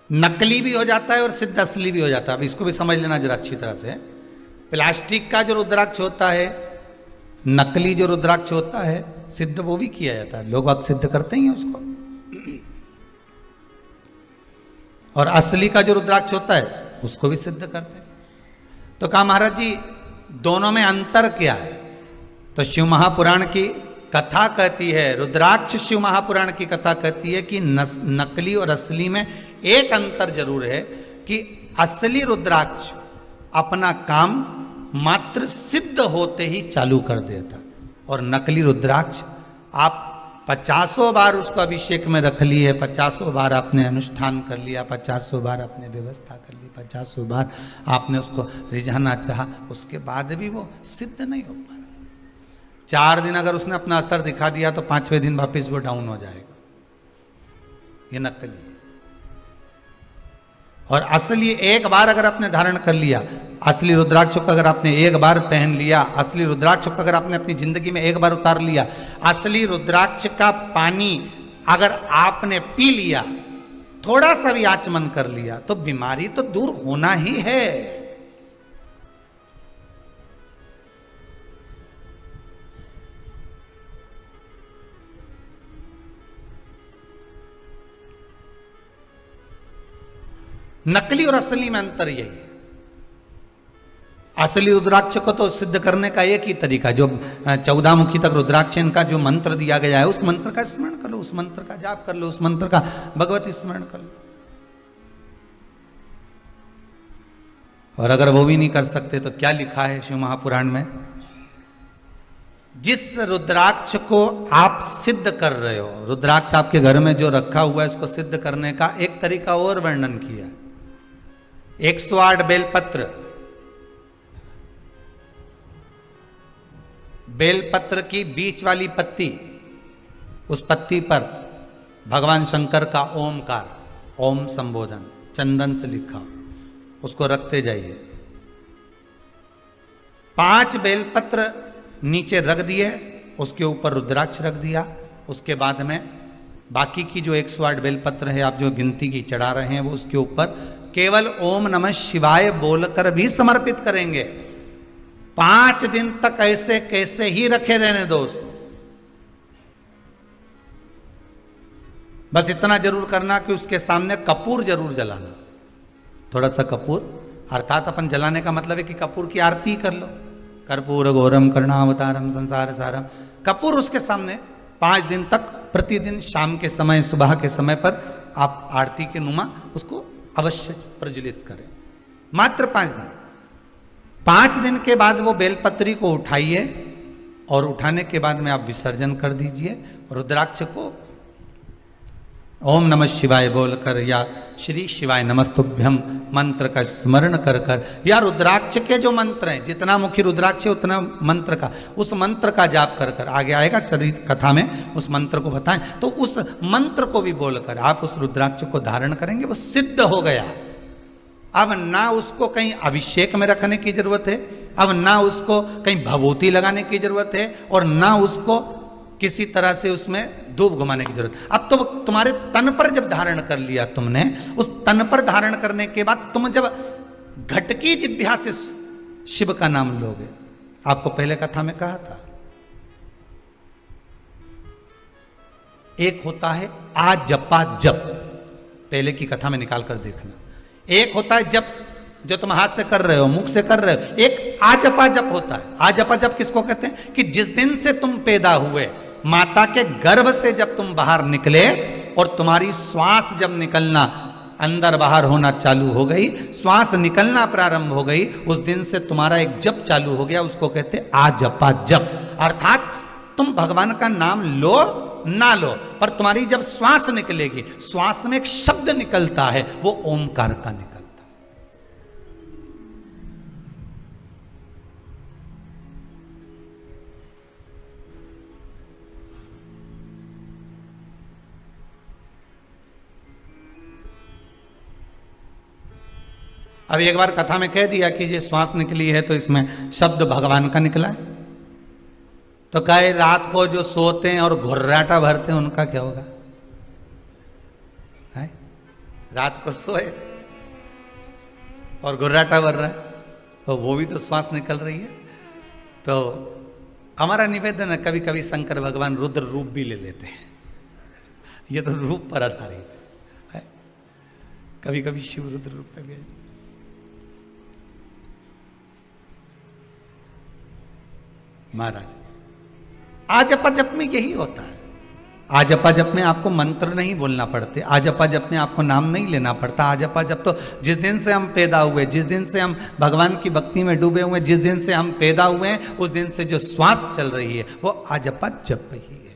नकली भी हो जाता है और सिद्ध असली भी हो जाता है। अब इसको भी समझ लेना जरा अच्छी तरह से। प्लास्टिक का जो रुद्राक्ष होता है, नकली जो रुद्राक्ष होता है, सिद्ध वो भी किया जाता है, लोग अब सिद्ध करते ही हैं उसको। और असली का जो रुद्राक्ष होता है उसको भी सिद्ध करते हैं। तो कहा महाराज जी दोनों में अंतर क्या है? तो शिव महापुराण की कथा कहती है, रुद्राक्ष शिव महापुराण की कथा कहती है कि नकली और असली में एक अंतर जरूर है कि असली रुद्राक्ष अपना काम मात्र सिद्ध होते ही चालू कर देता, और नकली रुद्राक्ष आप 50 बार उसको अभिषेक में रख लिए, 50 बार आपने अनुष्ठान कर लिया, 50 बार आपने व्यवस्था कर ली, 50 बार आपने उसको रिझाना चाहा, उसके बाद भी वो सिद्ध नहीं हो पा रहा। 4 दिन अगर उसने अपना असर दिखा दिया तो 5वें दिन वापस वो डाउन हो जाएगा। ये नकली है। और असली एक बार अगर आपने धारण कर लिया, असली रुद्राक्ष को अगर आपने एक बार पहन लिया, असली रुद्राक्ष को अगर आपने अपनी जिंदगी में एक बार उतार लिया, असली रुद्राक्ष का पानी अगर आपने पी लिया, थोड़ा सा भी आचमन कर लिया, तो बीमारी तो दूर होना ही है। नकली और असली में अंतर यही है। असली रुद्राक्ष को तो सिद्ध करने का एक ही तरीका, जो 14 मुखी तक रुद्राक्ष का जो मंत्र दिया गया है, उस मंत्र का स्मरण कर लो, उस मंत्र का जाप कर लो, उस मंत्र का भगवती स्मरण कर लो। और अगर वो भी नहीं कर सकते तो क्या लिखा है शिव महापुराण में? जिस रुद्राक्ष को आप सिद्ध कर रहे हो, रुद्राक्ष आपके घर में जो रखा हुआ है, उसको सिद्ध करने का एक तरीका और वर्णन किया। 108 बेलपत्र, बेलपत्र की बीच वाली पत्ती, उस पत्ती पर भगवान शंकर का ओमकार, ओम संबोधन चंदन से लिखा, उसको रखते जाइए। 5 बेलपत्र नीचे रख दिए, उसके ऊपर रुद्राक्ष रख दिया। उसके बाद में बाकी की जो 108 बेलपत्र है, आप जो गिनती की चढ़ा रहे हैं, वो उसके ऊपर केवल ओम नमः शिवाय बोलकर भी समर्पित करेंगे। 5 दिन तक ऐसे कैसे ही रखे रहने दो उसको। बस इतना जरूर करना कि उसके सामने कपूर जरूर जलाना, थोड़ा सा कपूर, अर्थात अपन जलाने का मतलब है कि कपूर की आरती कर लो। कर्पूर घोरम करुणावतारम संसार सारम, कपूर उसके सामने 5 दिन तक प्रतिदिन शाम के समय, सुबह के समय पर आप आरती के नुमा उसको अवश्य प्रज्वलित करें। मात्र 5 दिन। 5 दिन के बाद वो बेलपत्री को उठाइए, और उठाने के बाद में आप विसर्जन कर दीजिए। रुद्राक्ष को ओम नमः शिवाय बोलकर या श्री शिवाय नमस्तुभ्यम मंत्र का स्मरण कर कर, या रुद्राक्ष के जो मंत्र हैं, जितना मुखी रुद्राक्ष है उतना मंत्र का, उस मंत्र का जाप कर कर, आगे आएगा चरित कथा में उस मंत्र को बताएं, तो उस मंत्र को भी बोलकर आप उस रुद्राक्ष को धारण करेंगे। वो सिद्ध हो गया। अब ना उसको कहीं अभिषेक में रखने की जरूरत है, अब ना उसको कहीं भभूति लगाने की जरूरत है, और ना उसको किसी तरह से उसमें धूप घुमाने की जरूरत। अब तो तुम्हारे तन पर जब धारण कर लिया तुमने, उस तन पर धारण करने के बाद तुम जब घटकी जिह्वा से शिव का नाम लोगे, आपको पहले कथा में कहा था, एक होता है आ जपा जप, पहले की कथा में निकाल कर देखना। एक होता है जप, जो तुम हाथ से कर रहे हो, मुख से कर रहे हो। एक आजपा जप होता है। आजपा जप किसको कहते हैं? कि जिस दिन से तुम पैदा हुए, माता के गर्भ से जब तुम बाहर निकले और तुम्हारी श्वास जब निकलना, अंदर बाहर होना चालू हो गई, श्वास निकलना प्रारंभ हो गई, उस दिन से तुम्हारा एक जप चालू हो गया, उसको कहते हैं आजपा जप। अर्थात तुम भगवान का नाम लो ना लो, पर तुम्हारी जब श्वास निकलेगी, श्वास में एक शब्द निकलता है, वो ओमकार का निकलता है। अब एक बार कथा में कह दिया कि ये श्वास निकली है तो इसमें शब्द भगवान का निकला है, तो कहे रात को जो सोते हैं और घुर्राटा भरते हैं उनका क्या होगा? है? रात को सोए और घुर्राटा भर रहा है, तो वो भी तो श्वास निकल रही है। तो हमारा निवेदन है, कभी कभी शंकर भगवान रुद्र रूप भी ले लेते हैं, ये तो रूप पर आधारित है। कभी कभी शिव रुद्र रूप पे भी। महाराज आजपा जप में यही होता है। आजपा जप में आपको मंत्र नहीं बोलना पड़ते, आजपा जप में आपको नाम नहीं लेना पड़ता। आजपा जप तो जिस दिन से हम पैदा हुए, जिस दिन से हम भगवान की भक्ति में डूबे हुए, जिस दिन से हम पैदा हुए हैं, उस दिन से जो श्वास चल रही है वो आजपा जप ही है,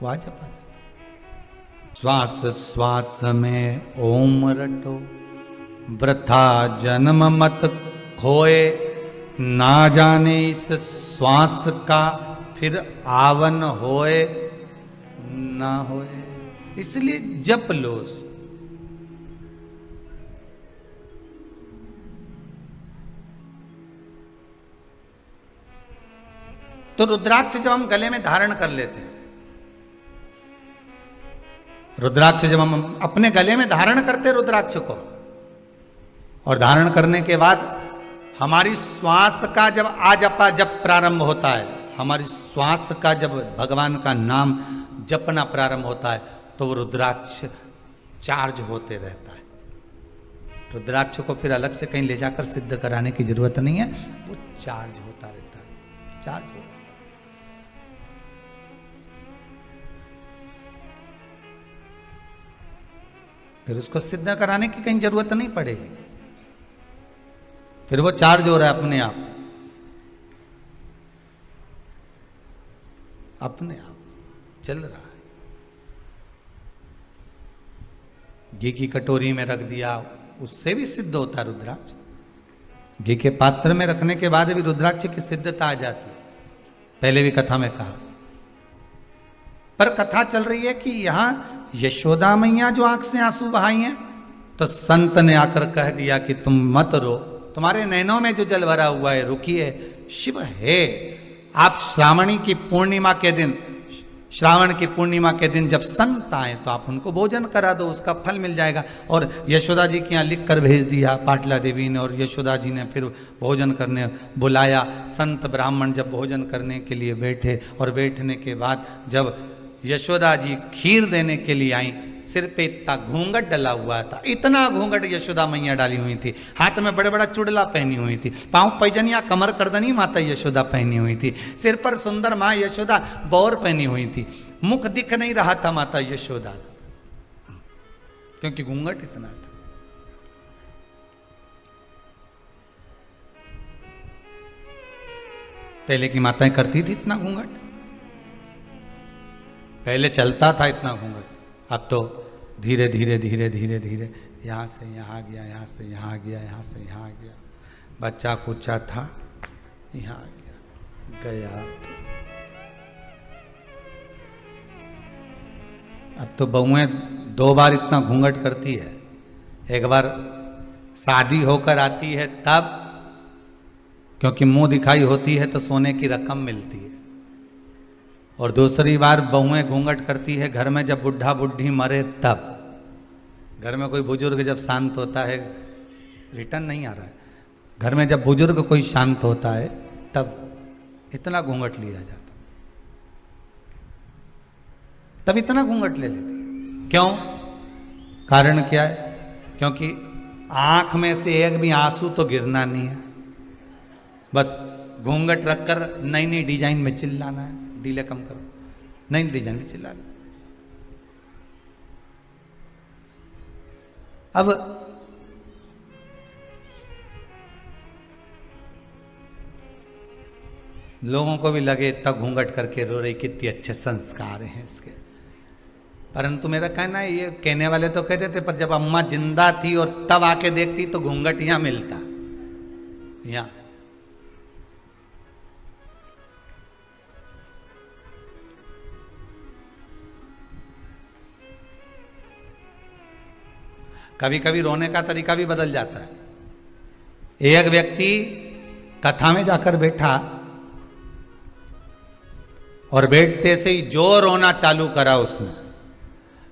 वो आजपा जप। श्वास श्वास में ओम रटो, वृथा जन्म मत खोए, ना जाने इस श्वास का फिर आवन होए ना होए। इसलिए जप लो। तो रुद्राक्ष जब हम गले में धारण कर लेते हैं, रुद्राक्ष जब हम अपने गले में धारण करते हैं रुद्राक्ष को, और धारण करने के बाद हमारी श्वास का जब आजपा जप प्रारंभ होता है, हमारी श्वास का जब भगवान का नाम जपना प्रारंभ होता है, तो वो रुद्राक्ष चार्ज होते रहता है। रुद्राक्ष को फिर अलग से कहीं ले जाकर सिद्ध कराने की जरूरत नहीं है, वो चार्ज होता रहता है, चार्ज होता है। फिर उसको सिद्ध कराने की कहीं जरूरत नहीं पड़ेगी, फिर वो चार्ज हो रहा है अपने आप, अपने आप चल रहा है। घी की कटोरी में रख दिया, उससे भी सिद्ध होता है रुद्राक्ष। घी के पात्र में रखने के बाद भी रुद्राक्ष की सिद्धता आ जाती है, पहले भी कथा में कहा। पर कथा चल रही है कि यहां यशोदा मैया जो आंख से आंसू बहाई हैं, तो संत ने आकर कह दिया कि तुम मत रो, तुम्हारे नैनों में जो जल भरा हुआ है रुकिए, शिव है। आप श्रावणी की पूर्णिमा के दिन, श्रावण की पूर्णिमा के दिन जब संत आए तो आप उनको भोजन करा दो, उसका फल मिल जाएगा। और यशोदा जी के यहाँ लिख कर भेज दिया पाटला देवी ने, और यशोदा जी ने फिर भोजन करने बुलाया। संत ब्राह्मण जब भोजन करने के लिए बैठे, और बैठने के बाद जब यशोदा जी खीर देने के लिए आई, सिर पे इतना घूंघट डला हुआ था, इतना घूंघट यशोदा मैया डाली हुई थी, हाथ में बड़े बड़ा चुड़ला पहनी हुई थी, पांव पैजनिया कमर करदनी माता यशोदा पहनी हुई थी, सिर पर सुंदर माँ यशोदा बौर पहनी हुई थी, मुख दिख नहीं रहा था माता यशोदा, क्योंकि घूंघट इतना था। पहले की माताएं करती थी इतना घूंघट, पहले चलता था इतना घूंघट, अब तो धीरे धीरे धीरे धीरे धीरे यहाँ से यहाँ गया, यहाँ से यहाँ गया, यहाँ से यहाँ गया, बच्चा कुचा था यहाँ आ गया, अब तो बहुएं 2 बार इतना घूंघट करती है। एक बार शादी होकर आती है तब, क्योंकि मुंह दिखाई होती है तो सोने की रकम मिलती है, और दूसरी बार बहुएं घूंघट करती है घर में जब बुढ़ा बुढ़ी मरे तब। घर में कोई बुजुर्ग जब शांत होता है, रिटर्न नहीं आ रहा है, घर में जब बुजुर्ग कोई शांत होता है तब इतना घूंघट लिया जाता, तब इतना घूंघट ले लेती है। क्यों? कारण क्या है? क्योंकि आंख में से एक भी आंसू तो गिरना नहीं है, बस घूंघट रखकर नई नई डिजाइन में चिल्लाना है, डीले कम करो, नई डिजाइन में चिल्लाना। अब लोगों को भी लगे तब घूंघट करके रो रही, कितने अच्छे संस्कार हैं इसके। परंतु मेरा कहना है, ये कहने वाले तो कहते थे, पर जब अम्मा जिंदा थी और तब आके देखती तो घूंघट यहां मिलता, यहां। कभी कभी रोने का तरीका भी बदल जाता है। एक व्यक्ति कथा में जाकर बैठा और बैठते से ही जो रोना चालू करा उसने,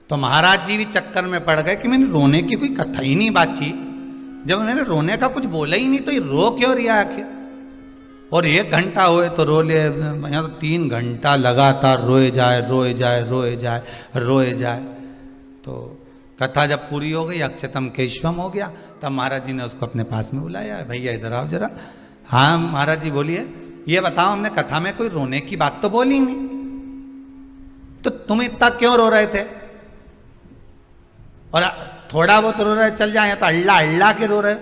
तो महाराज जी भी चक्कर में पड़ गए कि मैंने रोने की कोई कथा ही नहीं बाची, जब उन्होंने रोने का कुछ बोला ही नहीं तो ये रो क्यों रिया आखिर। और 1 घंटा हुए तो रो ले, यहाँ तो 3 घंटा लगातार रोए जाए रोए जाए रोए जाए रोए जाए। तो कथा जब पूरी हो गई, अक्षतम केशवम हो गया, तब महाराज जी ने उसको अपने पास में बुलाया, भैया इधर आओ जरा। हाँ महाराज जी बोलिए। ये बताओ, हमने कथा में कोई रोने की बात तो बोली नहीं, तो तुम इतना क्यों रो रहे थे? और थोड़ा बहुत रो रहे चल जाए तो अल्लाह अल्लाह के रो रहे,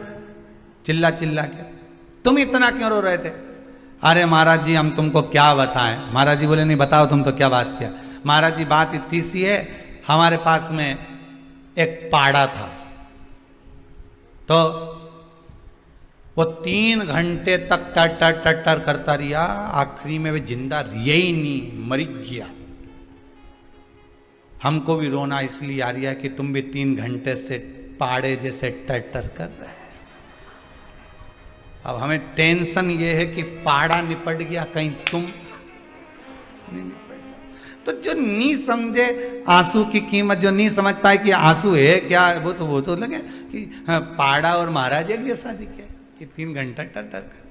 चिल्ला चिल्ला के, तुम इतना क्यों रो रहे थे? अरे महाराज जी हम तुमको क्या बताएं। महाराज जी बोले नहीं बताओ तुम तो क्या बात किया। महाराज जी बात इतनी सी है, हमारे पास में एक पाड़ा था, तो वो 3 घंटे तक टर टर टर करता रहा, आखिरी में वे जिंदा रिया ही नहीं, मर गया। हमको भी रोना इसलिए आ रहा है कि तुम भी 3 घंटे से पाड़े जैसे टर टर कर रहे हैं। अब हमें टेंशन ये है कि पाड़ा निपट गया, कहीं तुम नहीं निपट जाओ। तो जो नहीं समझे आंसू की कीमत, जो नहीं समझता है कि आंसू है क्या, वो तो लगे कि हाँ, पाड़ा और महाराज एक जैसा दिखे कि 3 घंटा टर टर कर।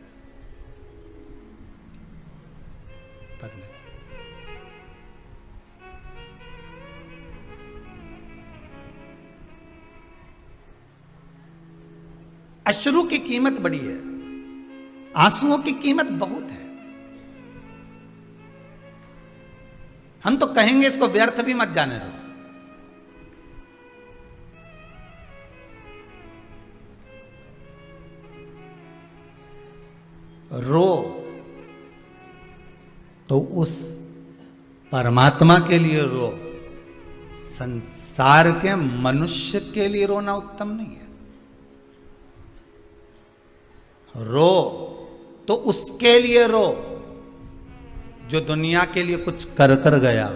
पर नहीं, अश्रु की कीमत बड़ी है, आंसुओं की कीमत बहुत है। हम तो कहेंगे इसको व्यर्थ भी मत जाने दो। रो तो उस परमात्मा के लिए रो, संसार के मनुष्य के लिए रोना उत्तम नहीं है। रो तो उसके लिए रो जो दुनिया के लिए कुछ कर कर गया,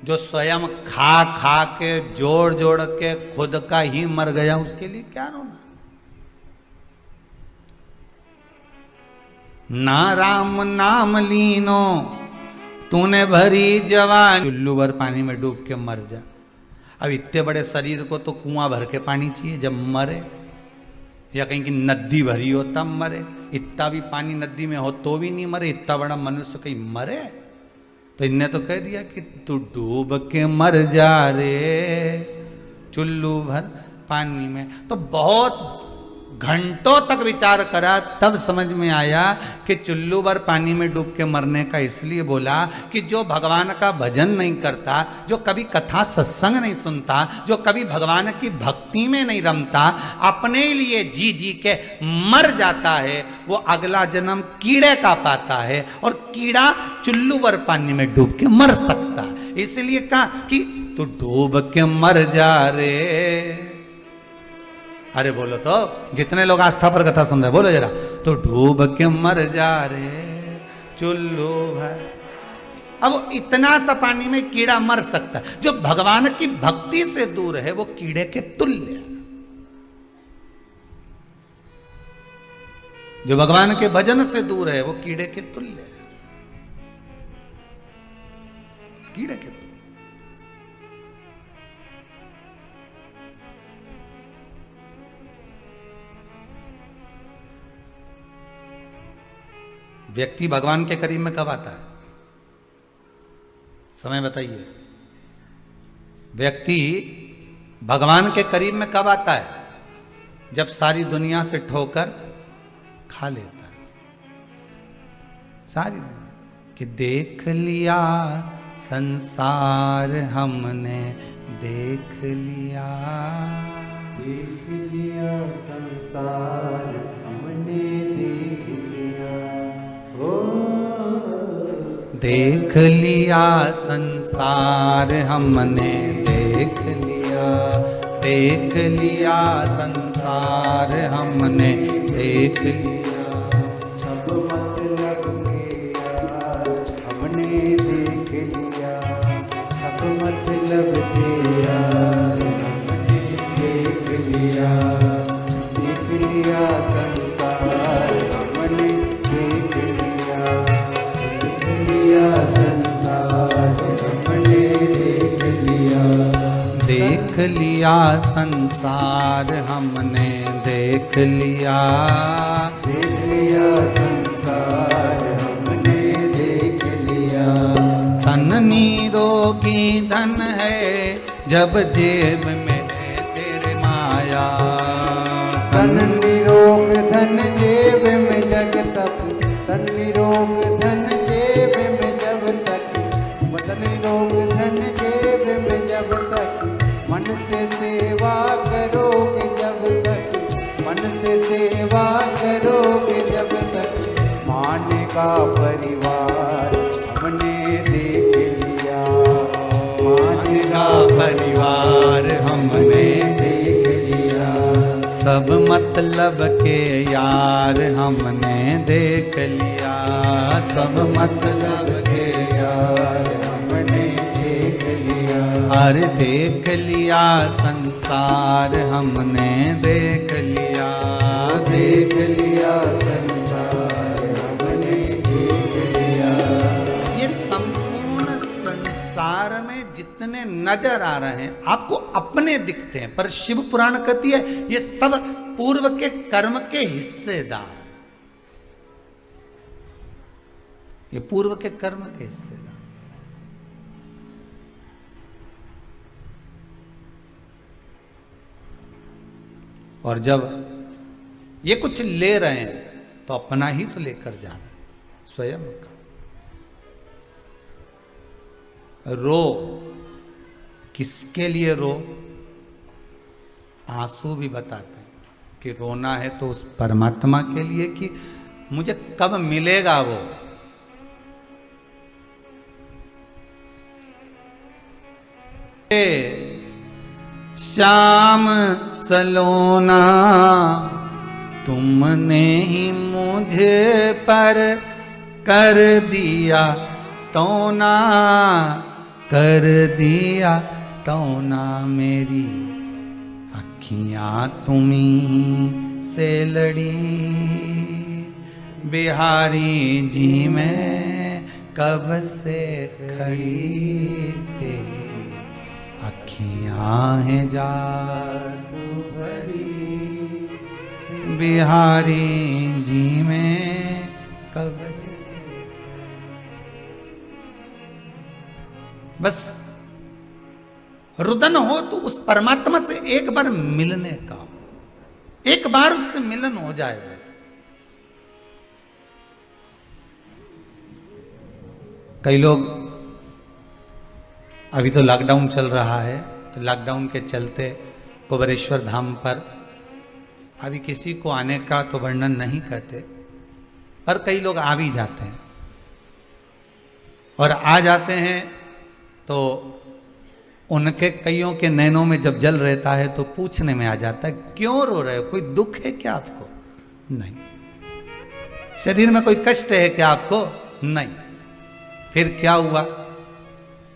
जो स्वयं खा खा के जोड़ जोड़ के खुद का ही मर गया, उसके लिए क्या रोना। ना राम नाम लीनो तूने भरी जवान, चुल्लू भर पानी में डूब के मर जा। अब इतने बड़े शरीर को तो कुआं भर के पानी चाहिए जब मरे, या कहीं की नदी भरी हो तब मरे। इतना भी पानी नदी में हो तो भी नहीं मरे, इतना बड़ा मनुष्य कहीं मरे। तो इनने तो कह दिया कि तू डूब के मर जा रे चुल्लू भर पानी में। तो बहुत घंटों तक विचार करा, तब समझ में आया कि चुल्लू भर पानी में डूब के मरने का इसलिए बोला कि जो भगवान का भजन नहीं करता, जो कभी कथा सत्संग नहीं सुनता, जो कभी भगवान की भक्ति में नहीं रमता, अपने लिए जी जी के मर जाता है, वो अगला जन्म कीड़े का पाता है, और कीड़ा चुल्लू भर पानी में डूब के मर सकता। इसलिए कहा कि तू डूब के मर जा रे। अरे बोलो तो, जितने लोग आस्था पर कथा सुन रहे बोलो जरा, तो डूब के मर जा रे चुल्लू भर। अब इतना सा पानी में कीड़ा मर सकता है, जो भगवान की भक्ति से दूर है वो कीड़े के तुल्य है। जो भगवान के भजन से दूर है वो कीड़े के तुल्य है, कीड़े के तुल्य। व्यक्ति भगवान के करीब में कब आता है? समय बताइए। व्यक्ति भगवान के करीब में कब आता है? जब सारी दुनिया से ठोकर खा लेता है, सारी दुनिया कि देख लिया संसार हमने, देख लिया संसार हमने, देख लिया, देख लिया संसार हमने, देख लिया, देख लिया संसार हमने, देख लिया, सब मतलब के यार हमने देख लिया, सब मतलब के यार हमने देख लिया, देख लिया संसार हमने, देख लिया, देख लिया संसार हमने, देख लिया, देख लिया संसार हमने, देख लिया, देख लिया संसार हमने, देख लिया। तन निरोगी धन है जब जेब में है तेरे माया, तन निरोग धन जेब में जग तक, तन करोगे जब तक, मन से सेवा करोगे जब तक, मानेगा परिवार हमने देख लिया, मानेगा परिवार हमने देख लिया। सब मतलब के यार हमने देख लिया, सब मतलब के यार हमने देख लिया। अरे देख लिया संसार हमने देख लिया, देख लिया संसार हमने देख लिया। ये संपूर्ण संसार में जितने नजर आ रहे हैं आपको अपने दिखते हैं, पर शिव पुराण कहती है ये सब पूर्व के कर्म के हिस्सेदार, ये पूर्व के कर्म के हिस्सेदार। और जब ये कुछ ले रहे हैं तो अपना ही तो लेकर जा रहे हैं, स्वयं का। रो किसके लिए रो? आंसू भी बताते हैं कि रोना है तो उस परमात्मा के लिए कि मुझे कब मिलेगा वो। श्याम सलोना तुमने ही मुझे पर कर दिया तोना, कर दिया तोना, मेरी अखियां तुम्हीं से लड़ी, बिहारी जी मैं कब से खड़ी, तेरी अखियां हैं जादू भरी, बिहारी जी मैं कब से। बस रुदन हो तो उस परमात्मा से एक बार मिलने का, एक बार उससे मिलन हो जाए बस। कई लोग, अभी तो लॉकडाउन चल रहा है, तो लॉकडाउन के चलते कुबेरेश्वर धाम पर अभी किसी को आने का तो वर्णन नहीं करते, पर कई लोग आ भी जाते हैं। और आ जाते हैं तो उनके कईयों के नैनों में जब जल रहता है तो पूछने में आ जाता है, क्यों रो रहे हो? कोई दुख है क्या आपको? नहीं। शरीर में कोई कष्ट है क्या आपको? नहीं। फिर क्या हुआ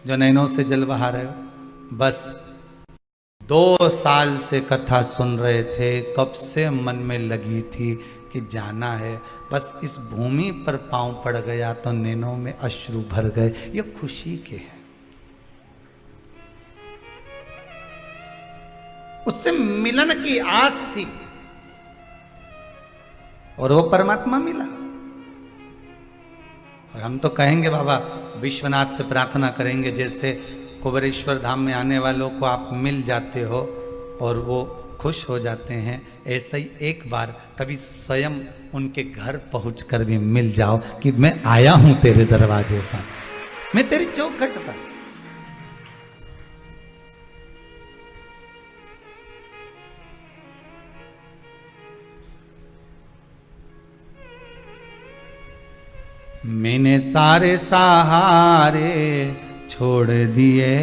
जो नैनों से जल बहा रहे हो? बस 2 साल से कथा सुन रहे थे, कब से मन में लगी थी कि जाना है, बस इस भूमि पर पांव पड़ गया तो नैनों में अश्रु भर गए। ये खुशी के हैं, उससे मिलन की आस थी और वो परमात्मा मिला। और हम तो कहेंगे बाबा विश्वनाथ से प्रार्थना करेंगे, जैसे कुबेरेश्वर धाम में आने वालों को आप मिल जाते हो और वो खुश हो जाते हैं, ऐसा ही एक बार कभी स्वयं उनके घर पहुंचकर भी मिल जाओ कि मैं आया हूं तेरे दरवाजे पर, मैं तेरी चौखट पर। मैंने सारे सहारे छोड़ दिए,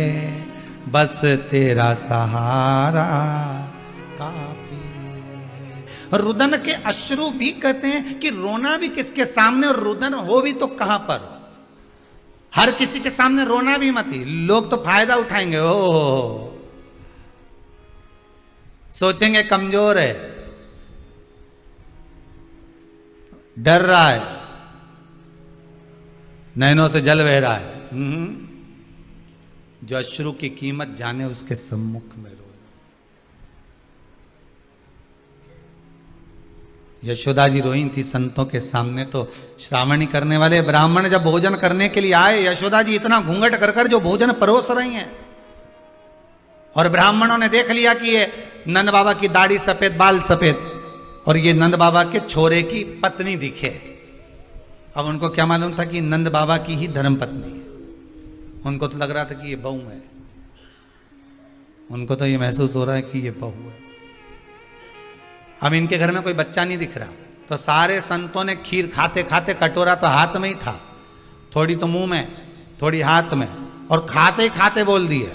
बस तेरा सहारा काफी है। रुदन के अश्रु भी कहते हैं कि रोना भी किसके सामने और रुदन हो भी तो कहां पर। हर किसी के सामने रोना भी मत ही, लोग तो फायदा उठाएंगे, ओ सोचेंगे कमजोर है, डर रहा है, नैनों से जल बह रहा है। जो अश्रु की कीमत जाने उसके सम्मुख में रो। यशोदा जी रोई थी संतों के सामने, तो श्रावणी करने वाले ब्राह्मण जब भोजन करने के लिए आए, यशोदा जी इतना घूंघट कर कर जो भोजन परोस रही हैं, और ब्राह्मणों ने देख लिया कि ये नंद बाबा की दाढ़ी सफेद, बाल सफेद, और ये नंद बाबा के छोरे की पत्नी दिखे। अब उनको क्या मालूम था कि नंद बाबा की ही धर्म पत्नी है, उनको तो लग रहा था कि ये बहू है। उनको तो ये महसूस हो रहा है कि ये बहू है। अब इनके घर में कोई बच्चा नहीं दिख रहा, तो सारे संतों ने खीर खाते खाते, कटोरा तो हाथ में ही था, थोड़ी तो मुंह में, थोड़ी हाथ में, और खाते ही खाते बोल दिए।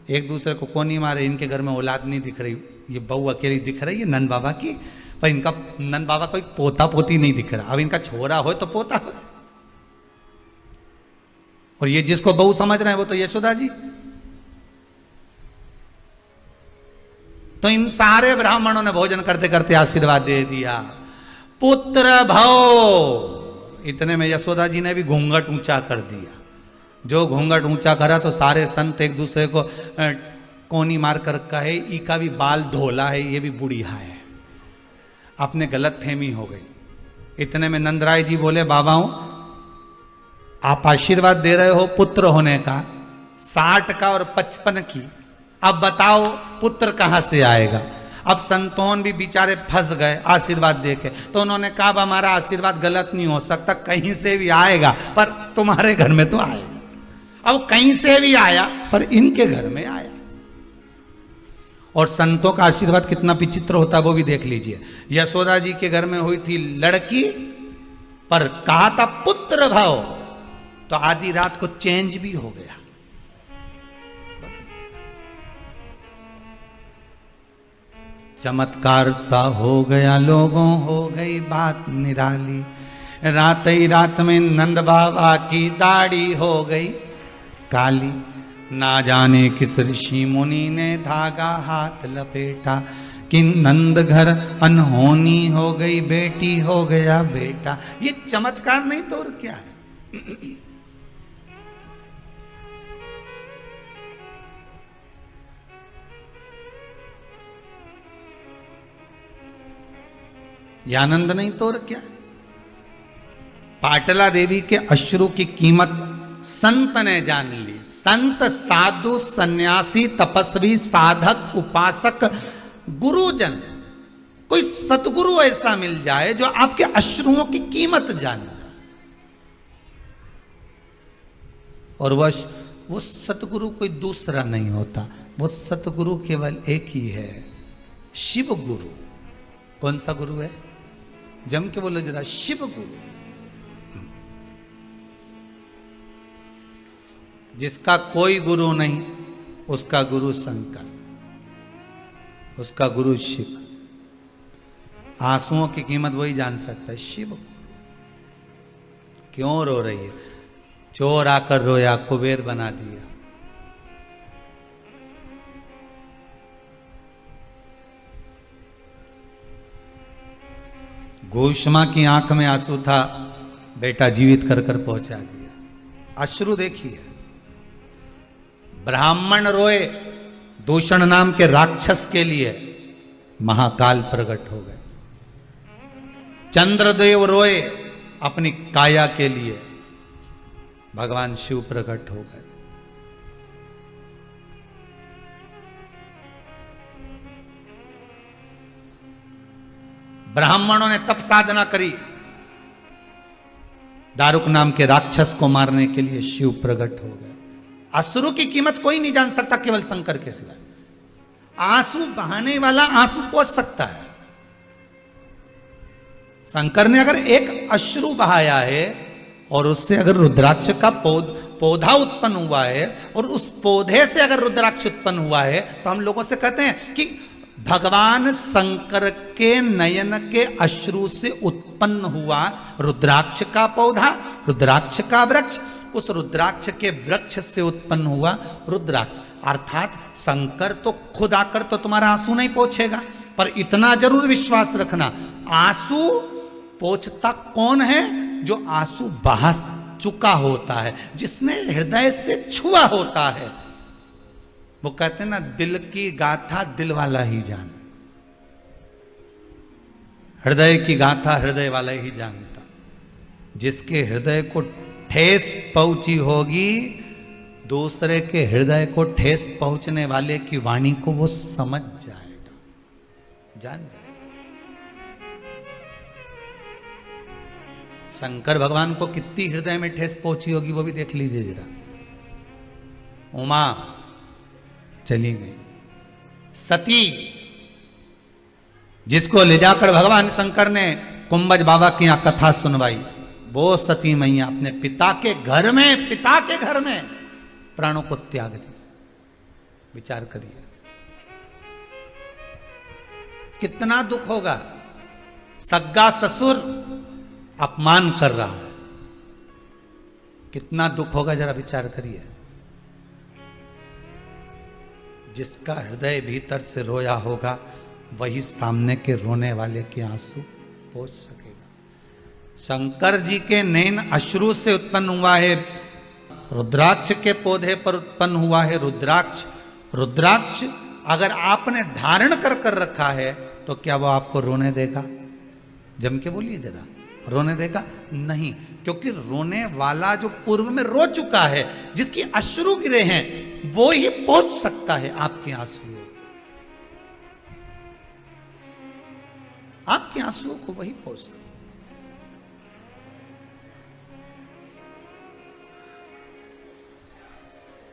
एक दूसरे को कोनी मारे, इनके घर में औलाद नहीं दिख रही, ये बहू अकेली दिख रही है नंद बाबा की, पर इनका नंद बाबा कोई पोता पोती नहीं दिख रहा। अब इनका छोरा हो तो पोता हो, और ये जिसको बहू समझ रहे हैं वो तो यशोदा जी। तो इन सारे ब्राह्मणों ने भोजन करते करते आशीर्वाद दे दिया, पुत्र भव। इतने में यशोदा जी ने भी घूंघट ऊंचा कर दिया। जो घूंघट ऊंचा करा तो सारे संत एक दूसरे को कोनी मार कर कहे, इका भी बाल धोला है, ये भी बुढ़िया है। आपने गलत फहमी हो गई। इतने में नंदराय जी बोले, बाबाओं आप आशीर्वाद दे रहे हो पुत्र होने का, 60 का और 55 की, अब बताओ पुत्र कहां से आएगा। अब संतोन भी बेचारे फंस गए आशीर्वाद देके, तो उन्होंने कहा अब हमारा आशीर्वाद गलत नहीं हो सकता, कहीं से भी आएगा, पर तुम्हारे घर में तो आएगा। अब कहीं से भी आया, पर इनके घर में आया। और संतों का आशीर्वाद कितना विचित्र होता है वो भी देख लीजिए। यशोदा जी के घर में हुई थी लड़की, पर कहा था पुत्र भव, तो आधी रात को चेंज भी हो गया। चमत्कार सा हो गया, लोगों हो गई बात निराली। रात ही रात में नंद बाबा की दाढ़ी हो गई काली। ना जाने किस ऋषि मुनि ने धागा हाथ लपेटा, कि नंद घर अनहोनी हो गई, बेटी हो गया बेटा। ये चमत्कार नहीं तो और क्या है। ये आनंद नहीं तो और क्या है। पाटला देवी के अश्रु की कीमत संत ने जान ली। संत, साधु, सन्यासी, तपस्वी, साधक, उपासक, गुरुजन, कोई सतगुरु ऐसा मिल जाए जो आपके अश्रुओं की कीमत जान जाए। और वो सतगुरु कोई दूसरा नहीं होता, वो सतगुरु केवल एक ही है, शिव गुरु। कौन सा गुरु है? जम के बोलो जरा, शिव गुरु। जिसका कोई गुरु नहीं, उसका गुरु शंकर, उसका गुरु शिव। आंसुओं की कीमत वही जान सकता है, शिव गुरु। क्यों रो रही है? चोर आकर रोया, कुबेर बना दिया। घोषमा की आंख में आंसू था, बेटा जीवित कर कर पहुंचा दिया। अश्रु देखिए। ब्राह्मण रोए दूषण नाम के राक्षस के लिए, महाकाल प्रकट हो गए। चंद्रदेव रोए अपनी काया के लिए, भगवान शिव प्रकट हो गए। ब्राह्मणों ने तप साधना करी, दारुक नाम के राक्षस को मारने के लिए शिव प्रकट हो गए। असुरों की कीमत कोई नहीं जान सकता, केवल शंकर के सिवाय। आंसू बहाने वाला आंसू पोंछ सकता है। शंकर ने अगर एक अश्रु बहाया है और उससे अगर रुद्राक्ष का पौधा उत्पन्न हुआ है, और उस पौधे से अगर रुद्राक्ष उत्पन्न हुआ है, तो हम लोगों से कहते हैं कि भगवान शंकर के नयन के अश्रु से उत्पन्न हुआ रुद्राक्ष का पौधा, रुद्राक्ष का वृक्ष, उस रुद्राक्ष के वृक्ष से उत्पन्न हुआ रुद्राक्ष। अर्थात शंकर तो खुद आकर तो तुम्हारा आंसू नहीं पोंछेगा, पर इतना जरूर विश्वास रखना, आंसू पोंछता कौन है? जो आंसू बहा चुका होता है, जिसने हृदय से छुआ होता है। वो कहते हैं ना, दिल की गाथा दिल वाला ही जाने, हृदय की गाथा हृदय वाला ही जानता। जिसके हृदय को ठेस पहुंची होगी, दूसरे के हृदय को ठेस पहुंचने वाले की वाणी को वो समझ जाएगा, जान जाएगा। शंकर भगवान को कितनी हृदय में ठेस पहुंची होगी वो भी देख लीजिए जरा। उमा चली गई। सती, जिसको ले जाकर भगवान शंकर ने कुंभज बाबा की यहां कथा सुनवाई, वो सती मैया अपने पिता के घर में प्राणों को त्याग दी। विचार करिए कितना दुख होगा। सग्गा ससुर अपमान कर रहा है, कितना दुख होगा, जरा विचार करिए। जिसका हृदय भीतर से रोया होगा वही सामने के रोने वाले के आंसू पोंछ सकेगा। शंकर जी के नैन अश्रु से उत्पन्न हुआ है, रुद्राक्ष के पौधे पर उत्पन्न हुआ है रुद्राक्ष। रुद्राक्ष अगर आपने धारण कर रखा है तो क्या वो आपको रोने देगा? जम के बोलिए जरा, रोने देगा? नहीं, क्योंकि रोने वाला जो पूर्व में रो चुका है, जिसकी अश्रु गिरे हैं, वो ही पहुंच सकता है आपके आंसुओं, आपके आंसुओं को वही पहुंच सकता।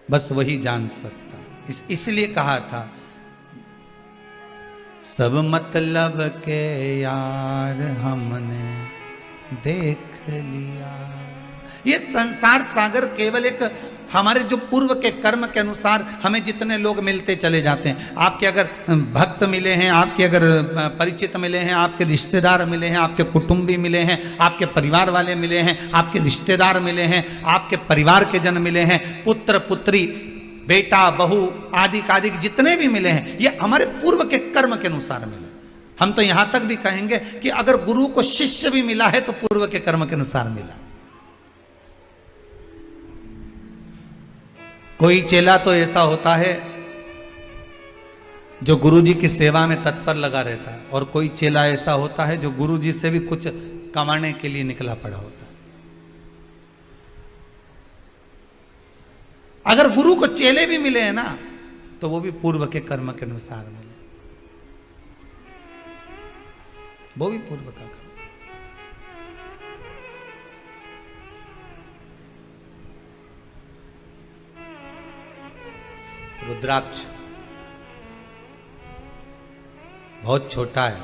बस वही जान सकता। इसलिए कहा था सब मतलब के यार हमने देख लिया। ये संसार सागर केवल एक हमारे जो पूर्व के कर्म के अनुसार हमें जितने लोग मिलते चले जाते हैं। आपके अगर भक्त मिले हैं, आपके अगर परिचित मिले हैं, आपके रिश्तेदार मिले हैं, आपके कुटुंबी मिले हैं, आपके परिवार वाले मिले हैं, आपके रिश्तेदार मिले हैं, आपके परिवार के जन मिले हैं, पुत्र पुत्री बेटा बहू आदि कादिक जितने भी मिले हैं, ये हमारे पूर्व के कर्म के अनुसार मिले। हम तो यहां तक भी कहेंगे कि अगर गुरु को शिष्य भी मिला है तो पूर्व के कर्म के अनुसार मिला। कोई चेला तो ऐसा होता है जो गुरुजी की सेवा में तत्पर लगा रहता है, और कोई चेला ऐसा होता है जो गुरुजी से भी कुछ कमाने के लिए निकला पड़ा होता है। अगर गुरु को चेले भी मिले हैं ना, तो वो भी पूर्व के कर्म के अनुसार मिले, वो भी पूर्व का कर्म। रुद्राक्ष बहुत छोटा है,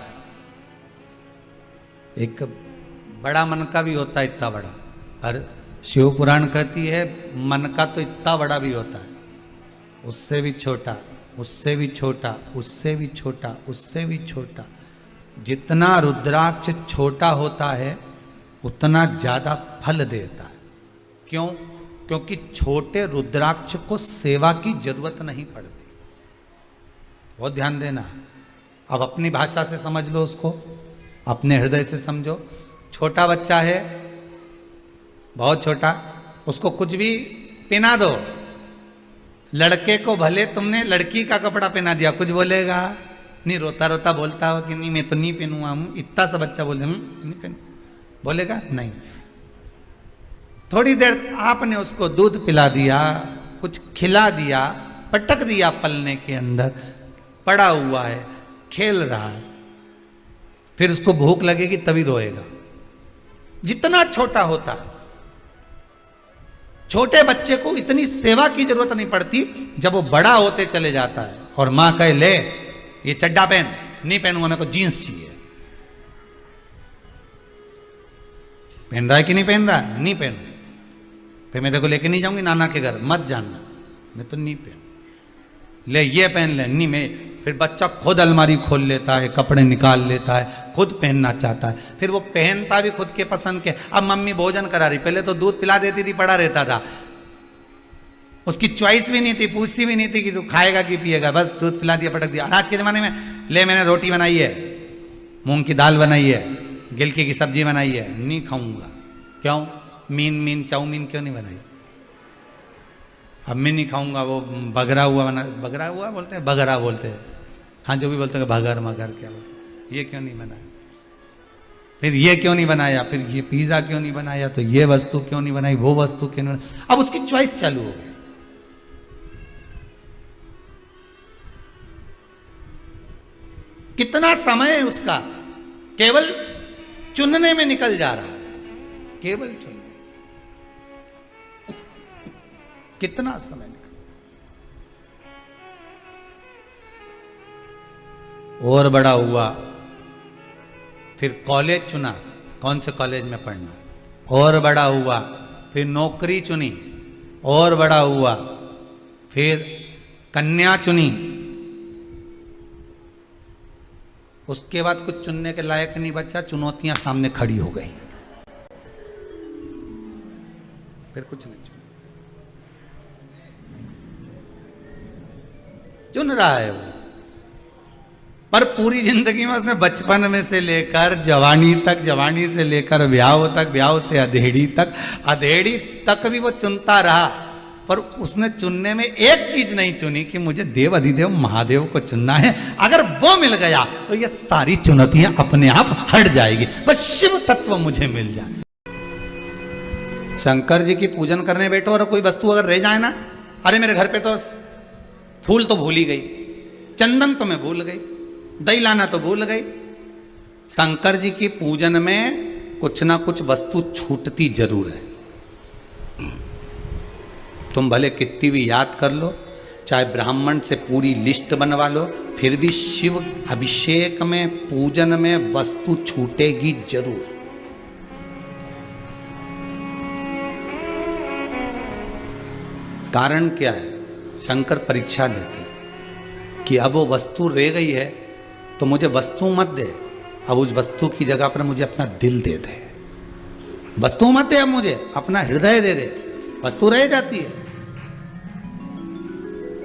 एक बड़ा मन का भी होता है, इतना बड़ा, और शिव पुराण कहती है मन का तो इतना बड़ा भी होता है, उससे भी छोटा, उससे भी छोटा, उससे भी छोटा, उससे भी छोटा। जितना रुद्राक्ष छोटा होता है उतना ज्यादा फल देता है। क्यों? क्योंकि छोटे रुद्राक्ष को सेवा की जरूरत नहीं पड़ती। बहुत ध्यान देना। अब अपनी भाषा से समझ लो उसको, अपने हृदय से समझो। छोटा बच्चा है, बहुत छोटा, उसको कुछ भी पहना दो। लड़के को भले तुमने लड़की का कपड़ा पहना दिया, कुछ बोलेगा नहीं, रोता रोता बोलता हो कि नहीं मैं तो नहीं पहनूंगा, हम इतना सा बच्चा बोले नहीं पहन, बोलेगा नहीं। थोड़ी देर आपने उसको दूध पिला दिया, कुछ खिला दिया, पटक दिया पलने के अंदर, पड़ा हुआ है, खेल रहा है, फिर उसको भूख लगेगी तभी रोएगा। जितना छोटा होता, छोटे बच्चे को इतनी सेवा की जरूरत नहीं पड़ती। जब वो बड़ा होते चले जाता है और मां कहे ले ये चड्डा पहन, नहीं पहनूंगा, मेरे को जींस चाहिए। पहन रहा है कि नहीं पहन रहा? नहीं पहनू, फिर मैं तेरे को लेके नहीं जाऊंगी नाना के घर, मत जानना, मैं तो नहीं पहन। ले ये पहन ले, नहीं मैं। फिर बच्चा खुद अलमारी खोल लेता है, कपड़े निकाल लेता है, खुद पहनना चाहता है, फिर वो पहनता भी खुद के पसंद के। अब मम्मी भोजन करा रही, पहले तो दूध पिला देती थी, पड़ा रहता था, उसकी चॉइस भी नहीं थी, पूछती भी नहीं थी कि तू खाएगा कि पिएगा, बस दूध पिला दिया, पटक दिया। आज के जमाने में ले मैंने रोटी बनाई है, मूंग की दाल बनाई है, गिलकी की सब्जी बनाई है, नहीं खाऊंगा। क्यों? मीन चाउमीन क्यों नहीं बनाई? अब मैं नहीं खाऊंगा, वो बगरा हुआ बना, बगरा हुआ बोलते हैं, बगरा बोलते हैं, हाँ जो भी बोलते हैं, भगर मगर क्या बोलते हैं, ये क्यों नहीं बनाया? फिर ये क्यों नहीं बनाया? फिर ये पिज्जा क्यों नहीं बनाया? तो ये वस्तु क्यों नहीं बनाई? वो वस्तु क्यों नहीं बनाई? अब उसकी चॉइस चालू हो गई। कितना समय है उसका केवल चुनने में निकल जा रहा है, केवल चुनने, कितना समय निकल। और बड़ा हुआ, फिर कॉलेज चुना, कौन से कॉलेज में पढ़ना, और बड़ा हुआ, फिर नौकरी चुनी, और बड़ा हुआ, फिर कन्या चुनी, उसके बाद कुछ चुनने के लायक नहीं बचा, चुनौतियां सामने खड़ी हो गई, फिर कुछ नहीं चुन रहा है वो। पर पूरी जिंदगी में उसने बचपन में से लेकर जवानी तक, जवानी से लेकर ब्याह तक, ब्याह से अधेड़ी तक, अधेड़ी तक भी वो चुनता रहा, पर उसने चुनने में एक चीज नहीं चुनी कि मुझे देव अधिदेव महादेव को चुनना है। अगर वो मिल गया तो ये सारी चुनौतियां अपने आप हट जाएगी, बस शिव तत्व मुझे मिल जाए। शंकर जी की पूजन करने बैठो और कोई वस्तु अगर रह जाए ना, अरे मेरे घर पे तो फूल तो भूल ही गई, चंदन तो मैं भूल गई, दही लाना तो भूल गई। शंकर जी की पूजन में कुछ ना कुछ वस्तु छूटती जरूर है। तुम भले कितनी भी याद कर लो, चाहे ब्राह्मण से पूरी लिस्ट बनवा लो, फिर भी शिव अभिषेक में, पूजन में वस्तु छूटेगी जरूर। कारण क्या है? शंकर परीक्षा लेते कि अब वो वस्तु रह गई है तो मुझे वस्तु मत दे, अब उस वस्तु की जगह पर मुझे अपना दिल दे दे। वस्तु मत दे, अब मुझे अपना हृदय दे दे, वस्तु रह जाती है।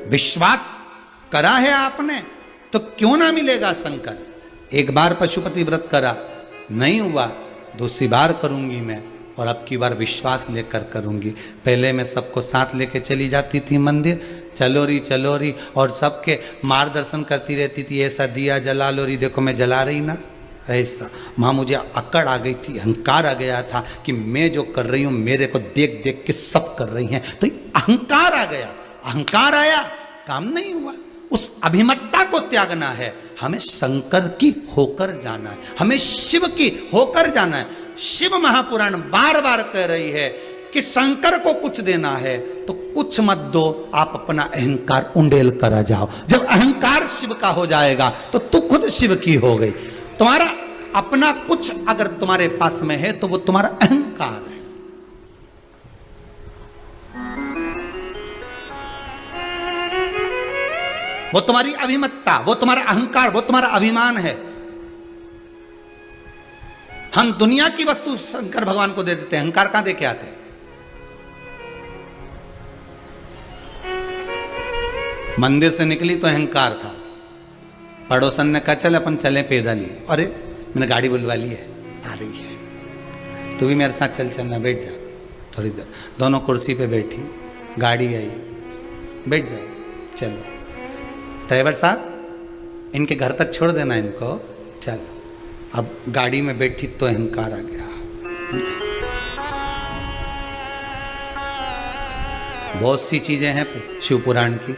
विश्वास करा है आपने तो क्यों ना मिलेगा शंकर। एक बार पशुपति व्रत करा, नहीं हुआ, दूसरी बार करूंगी मैं, और अब की बार विश्वास लेकर करूंगी। पहले मैं सबको साथ लेके चली जाती थी मंदिर, चलो री, और सबके मार्गदर्शन करती रहती थी, ऐसा दिया जला लो री, देखो मैं जला रही ना, ऐसा। वहाँ मुझे अकड़ आ गई थी, अहंकार आ गया था कि मैं जो कर रही हूँ मेरे को देख देख के सब कर रही हैं, तो अहंकार आ गया। अहंकार आया, काम नहीं हुआ। उस अभिमतता को त्यागना है, हमें शंकर की होकर जाना है, हमें शिव की होकर जाना है। शिव महापुराण बार बार कह रही है कि शंकर को कुछ देना है तो कुछ मत दो, आप अपना अहंकार उंडेल कर जाओ। जब अहंकार शिव का हो जाएगा तो तू खुद शिव की हो गई। तुम्हारा अपना कुछ अगर तुम्हारे पास में है तो वो तुम्हारा अहंकार है। वो तुम्हारी अभिमतता, वो तुम्हारा अहंकार, वो तुम्हारा अभिमान है। हम दुनिया की वस्तु शंकर भगवान को दे देते हैं, अहंकार कहां दे के आते हैं? मंदिर से निकली तो अहंकार था, पड़ोसन ने कहा चल अपन चले पैदल ही, अरे मैंने गाड़ी बुलवा ली है, आ रही है, तू भी मेरे साथ चल, चलना, बैठ जा थोड़ी देर। दोनों कुर्सी पे बैठी, गाड़ी आई, बैठ जाओ, चलो ड्राइवर साहब इनके घर तक छोड़ देना इनको, चल। अब गाड़ी में बैठी तो अहंकार आ गया। बहुत सी चीजें हैं शिव पुराण की,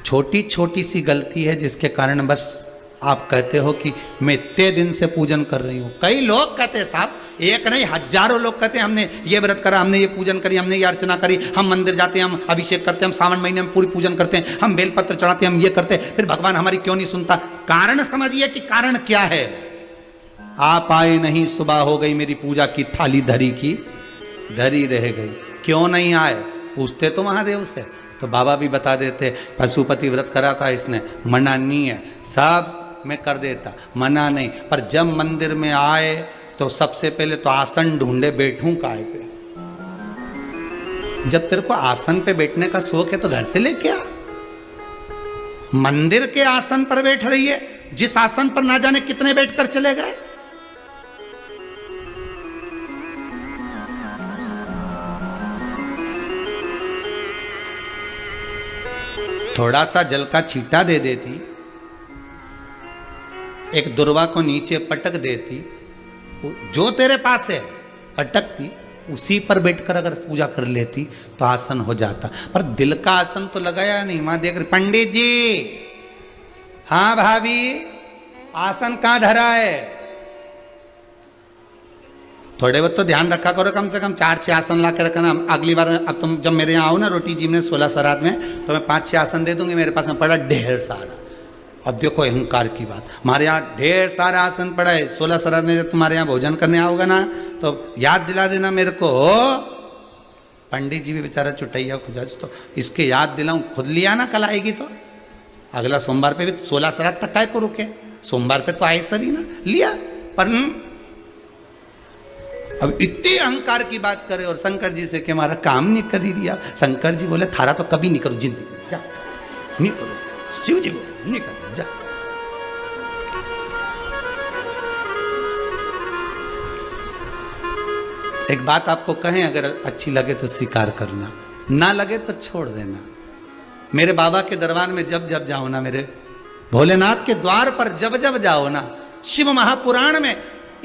छोटी छोटी सी गलती है जिसके कारण बस आप कहते हो कि मैं इतने दिन से पूजन कर रही हूं। कई लोग कहते हैं साहब, एक नहीं हजारों लोग कहते हैं हमने ये व्रत करा, हमने ये पूजन करी, हमने ये अर्चना करी, हम मंदिर जाते हैं, हम अभिषेक करते हैं, हम सावन महीने में पूरी पूजन करते हैं, हम बेलपत्र चढ़ाते हैं, हम ये करते हैं, फिर भगवान हमारी क्यों नहीं सुनता? कारण समझिए कि कारण क्या है। आप आए नहीं, सुबह हो गई, मेरी पूजा की थाली धरी की धरी रह गई, क्यों नहीं आए? पूछते तो महादेव से, तो बाबा भी बता देते पशुपति व्रत करा था इसने, मना नहीं है, सब मैं कर देता, मना नहीं। पर जब मंदिर में आए तो सबसे पहले तो आसन ढूंढे, बैठूं काय पे? जब तेरे को आसन पे बैठने का शौक है तो घर से लेके आ। मंदिर के आसन पर बैठ रही है, जिस आसन पर ना जाने कितने बैठकर चले गए। थोड़ा सा जल का छींटा दे देती, एक दुर्वा को नीचे पटक देती, जो तेरे पास है पटकती, उसी पर बैठकर अगर पूजा कर लेती तो आसन हो जाता। पर दिल का आसन तो लगाया नहीं। मां देख रही, पंडित जी, हाँ भाभी, आसन कहां धरा है? थोड़े बहुत तो ध्यान रखा करो, कम से कम 4-6 आसन ला के रखना। अगली बार अब तुम जब मेरे यहाँ आओ ना रोटी जी में 16 श्राद्ध में, तो मैं 5-6 आसन दे दूंगी, मेरे पास में पड़ा ढेर सारा। अब देखो अहंकार की बात, हमारे यहाँ ढेर सारे आसन पड़ा है। 16 श्राद्ध में जब तुम्हारे यहाँ भोजन करने आओगे ना तो याद दिला देना मेरे को। पंडित जी भी बेचारा चुटैया खुजा, तो इसके याद दिलाऊं, खुद लिया ना, कल आएगी तो अगला सोमवार पे भी 16 श्राद्ध तक काय को रुके, सोमवार पे तो आए सर ही ना, लिया। पर अब इतनी अहंकार की बात करे और शंकर जी से कि हमारा काम नहीं कर ही दिया। शंकर जी बोले थारा तो कभी नहीं करो जिंदगी, क्या नहीं करो। शिव जी बोले नहीं करो, जा। एक बात आपको कहें, अगर अच्छी लगे तो स्वीकार करना, ना लगे तो छोड़ देना। मेरे बाबा के दरबार में जब जब जाओ ना, मेरे भोलेनाथ के द्वार पर जब जब जाओ ना, शिव महापुराण में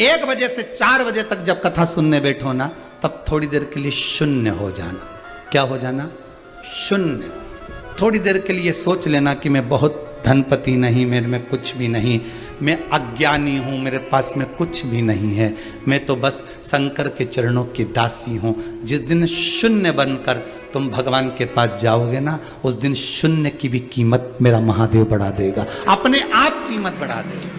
1 बजे से 4 बजे तक जब कथा सुनने बैठो ना, तब थोड़ी देर के लिए शून्य हो जाना। क्या हो जाना? शून्य। थोड़ी देर के लिए सोच लेना कि मैं बहुत धनपति नहीं, मेरे में कुछ भी नहीं, मैं अज्ञानी हूँ, मेरे पास में कुछ भी नहीं है, मैं तो बस शंकर के चरणों की दासी हूँ। जिस दिन शून्य बनकर तुम भगवान के पास जाओगे ना, उस दिन शून्य की भी कीमत मेरा महादेव बढ़ा देगा, अपने आप कीमत बढ़ा देगा।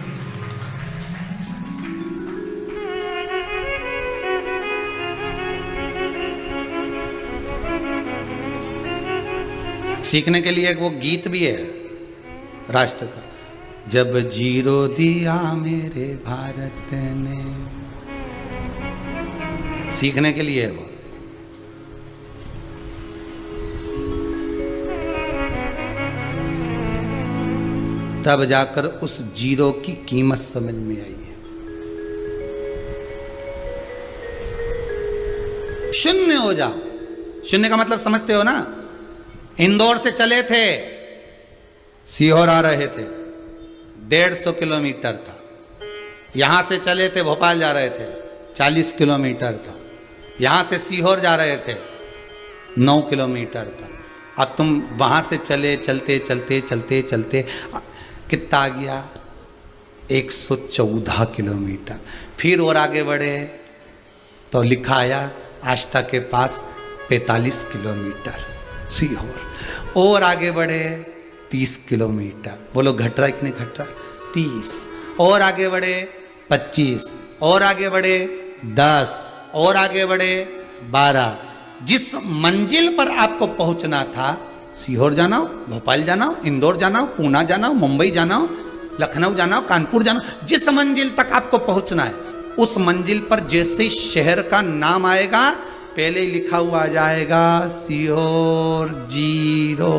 सीखने के लिए एक वो गीत भी है राष्ट्र का, जब जीरो दिया मेरे भारत ने, सीखने के लिए है वो। तब जाकर उस जीरो की कीमत समझ में आई है। शून्य हो जाओ। शून्य का मतलब समझते हो ना? इंदौर से चले थे, सीहोर आ रहे थे, 150 किलोमीटर था। यहां से चले थे, भोपाल जा रहे थे, 40 किलोमीटर था। यहां से सीहोर जा रहे थे, 9 किलोमीटर था। अब तुम वहां से चले, चलते चलते चलते चलते कितना आ गया? 114 किलोमीटर। फिर और आगे बढ़े तो लिखा आया आष्टा के पास 45 किलोमीटर सीहोर। और आगे बढ़े 30 किलोमीटर। बोलो घट रहा है कि नहीं घट रहा? 30। और आगे बढ़े 25, और आगे बढ़े 10, और आगे बढ़े 12। जिस मंजिल पर आपको पहुंचना था, सीहोर जाना हो, भोपाल जाना हो, इंदौर जाना हो, पूना जाना हो, मुंबई जाना हो, लखनऊ जाना हो, कानपुर जाना हो, जिस मंजिल तक आपको पहुंचना है, उस मंजिल पर जैसे ही शहर का नाम आएगा, पहले ही लिखा हुआ आ जाएगा सीहोर जीरो,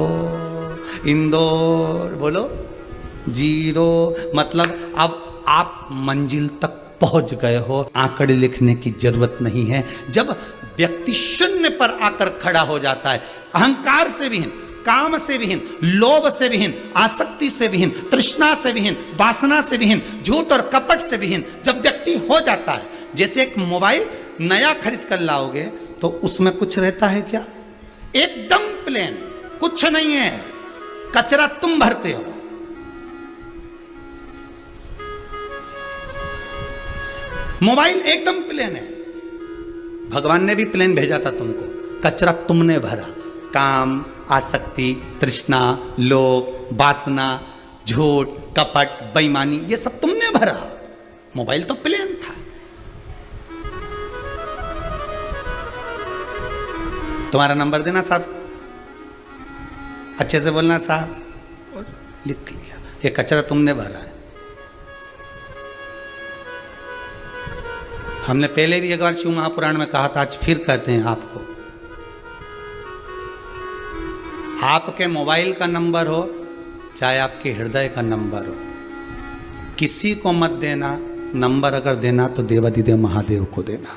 इंदौर बोलो जीरो। मतलब अब आप मंजिल तक पहुंच गए हो, आंकड़े लिखने की जरूरत नहीं है। जब व्यक्ति शून्य पर आकर खड़ा हो जाता है, अहंकार से विहीन, काम से विहीन, लोभ से विहीन, आसक्ति से विहीन, तृष्णा से विहीन, वासना से विहीन, झूठ और कपट से विहीन जब व्यक्ति हो जाता है, जैसे एक मोबाइल नया खरीद कर लाओगे तो उसमें कुछ रहता है क्या? एकदम प्लेन, कुछ नहीं है, कचरा तुम भरते हो। मोबाइल एकदम प्लेन है, भगवान ने भी प्लेन भेजा था तुमको, कचरा तुमने भरा। काम, आसक्ति, तृष्णा, लोभ, वासना, झूठ, कपट, बेईमानी, ये सब तुमने भरा। मोबाइल तो प्लेन था। तुम्हारा नंबर देना साहब, अच्छे से बोलना साहब, और लिख लिया। ये कचरा तुमने भरा है। हमने पहले भी एक बार शिव महापुराण में कहा था, आज फिर कहते हैं आपको, आपके मोबाइल का नंबर हो चाहे आपके हृदय का नंबर हो, किसी को मत देना नंबर। अगर देना तो देवाधिदेव महादेव को देना,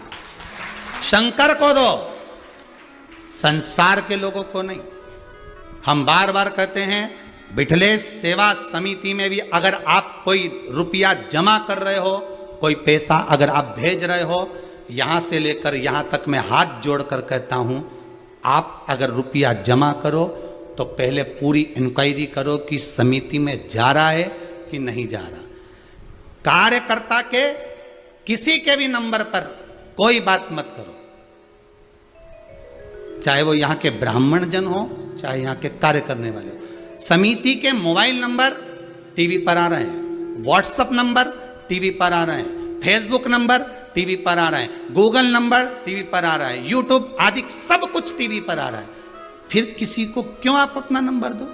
शंकर को दो, संसार के लोगों को नहीं। हम बार बार कहते हैं, बिठलेश सेवा समिति में भी अगर आप कोई रुपया जमा कर रहे हो, कोई पैसा अगर आप भेज रहे हो, यहां से लेकर यहां तक मैं हाथ जोड़कर कहता हूं, आप अगर रुपया जमा करो तो पहले पूरी इंक्वायरी करो कि समिति में जा रहा है कि नहीं जा रहा। कार्यकर्ता के किसी के भी नंबर पर कोई बात मत करो, चाहे वो यहां के ब्राह्मण जन हो, चाहे यहां के कार्य करने वाले हो। समिति के मोबाइल नंबर टीवी पर आ रहे हैं, व्हाट्सएप नंबर टीवी पर आ रहे हैं, फेसबुक नंबर टीवी पर आ रहा है, गूगल नंबर टीवी पर आ रहा है, यूट्यूब आदि सब कुछ टीवी पर आ रहा है। फिर किसी को क्यों आप अपना नंबर दो?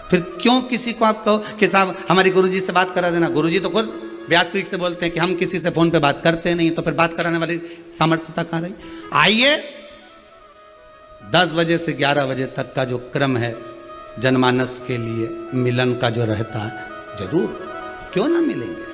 फिर क्यों किसी को आप कहो कि साहब हमारी गुरुजी से बात करा देना? गुरुजी तो खुद व्यासपीठ से बोलते हैं कि हम किसी से फोन पे बात करते नहीं, तो फिर बात कराने वाली सामर्थ्यता कहाँ रही? आइए 10 बजे से 11 बजे तक का जो क्रम है जनमानस के लिए मिलन का जो रहता है, जरूर क्यों ना मिलेंगे।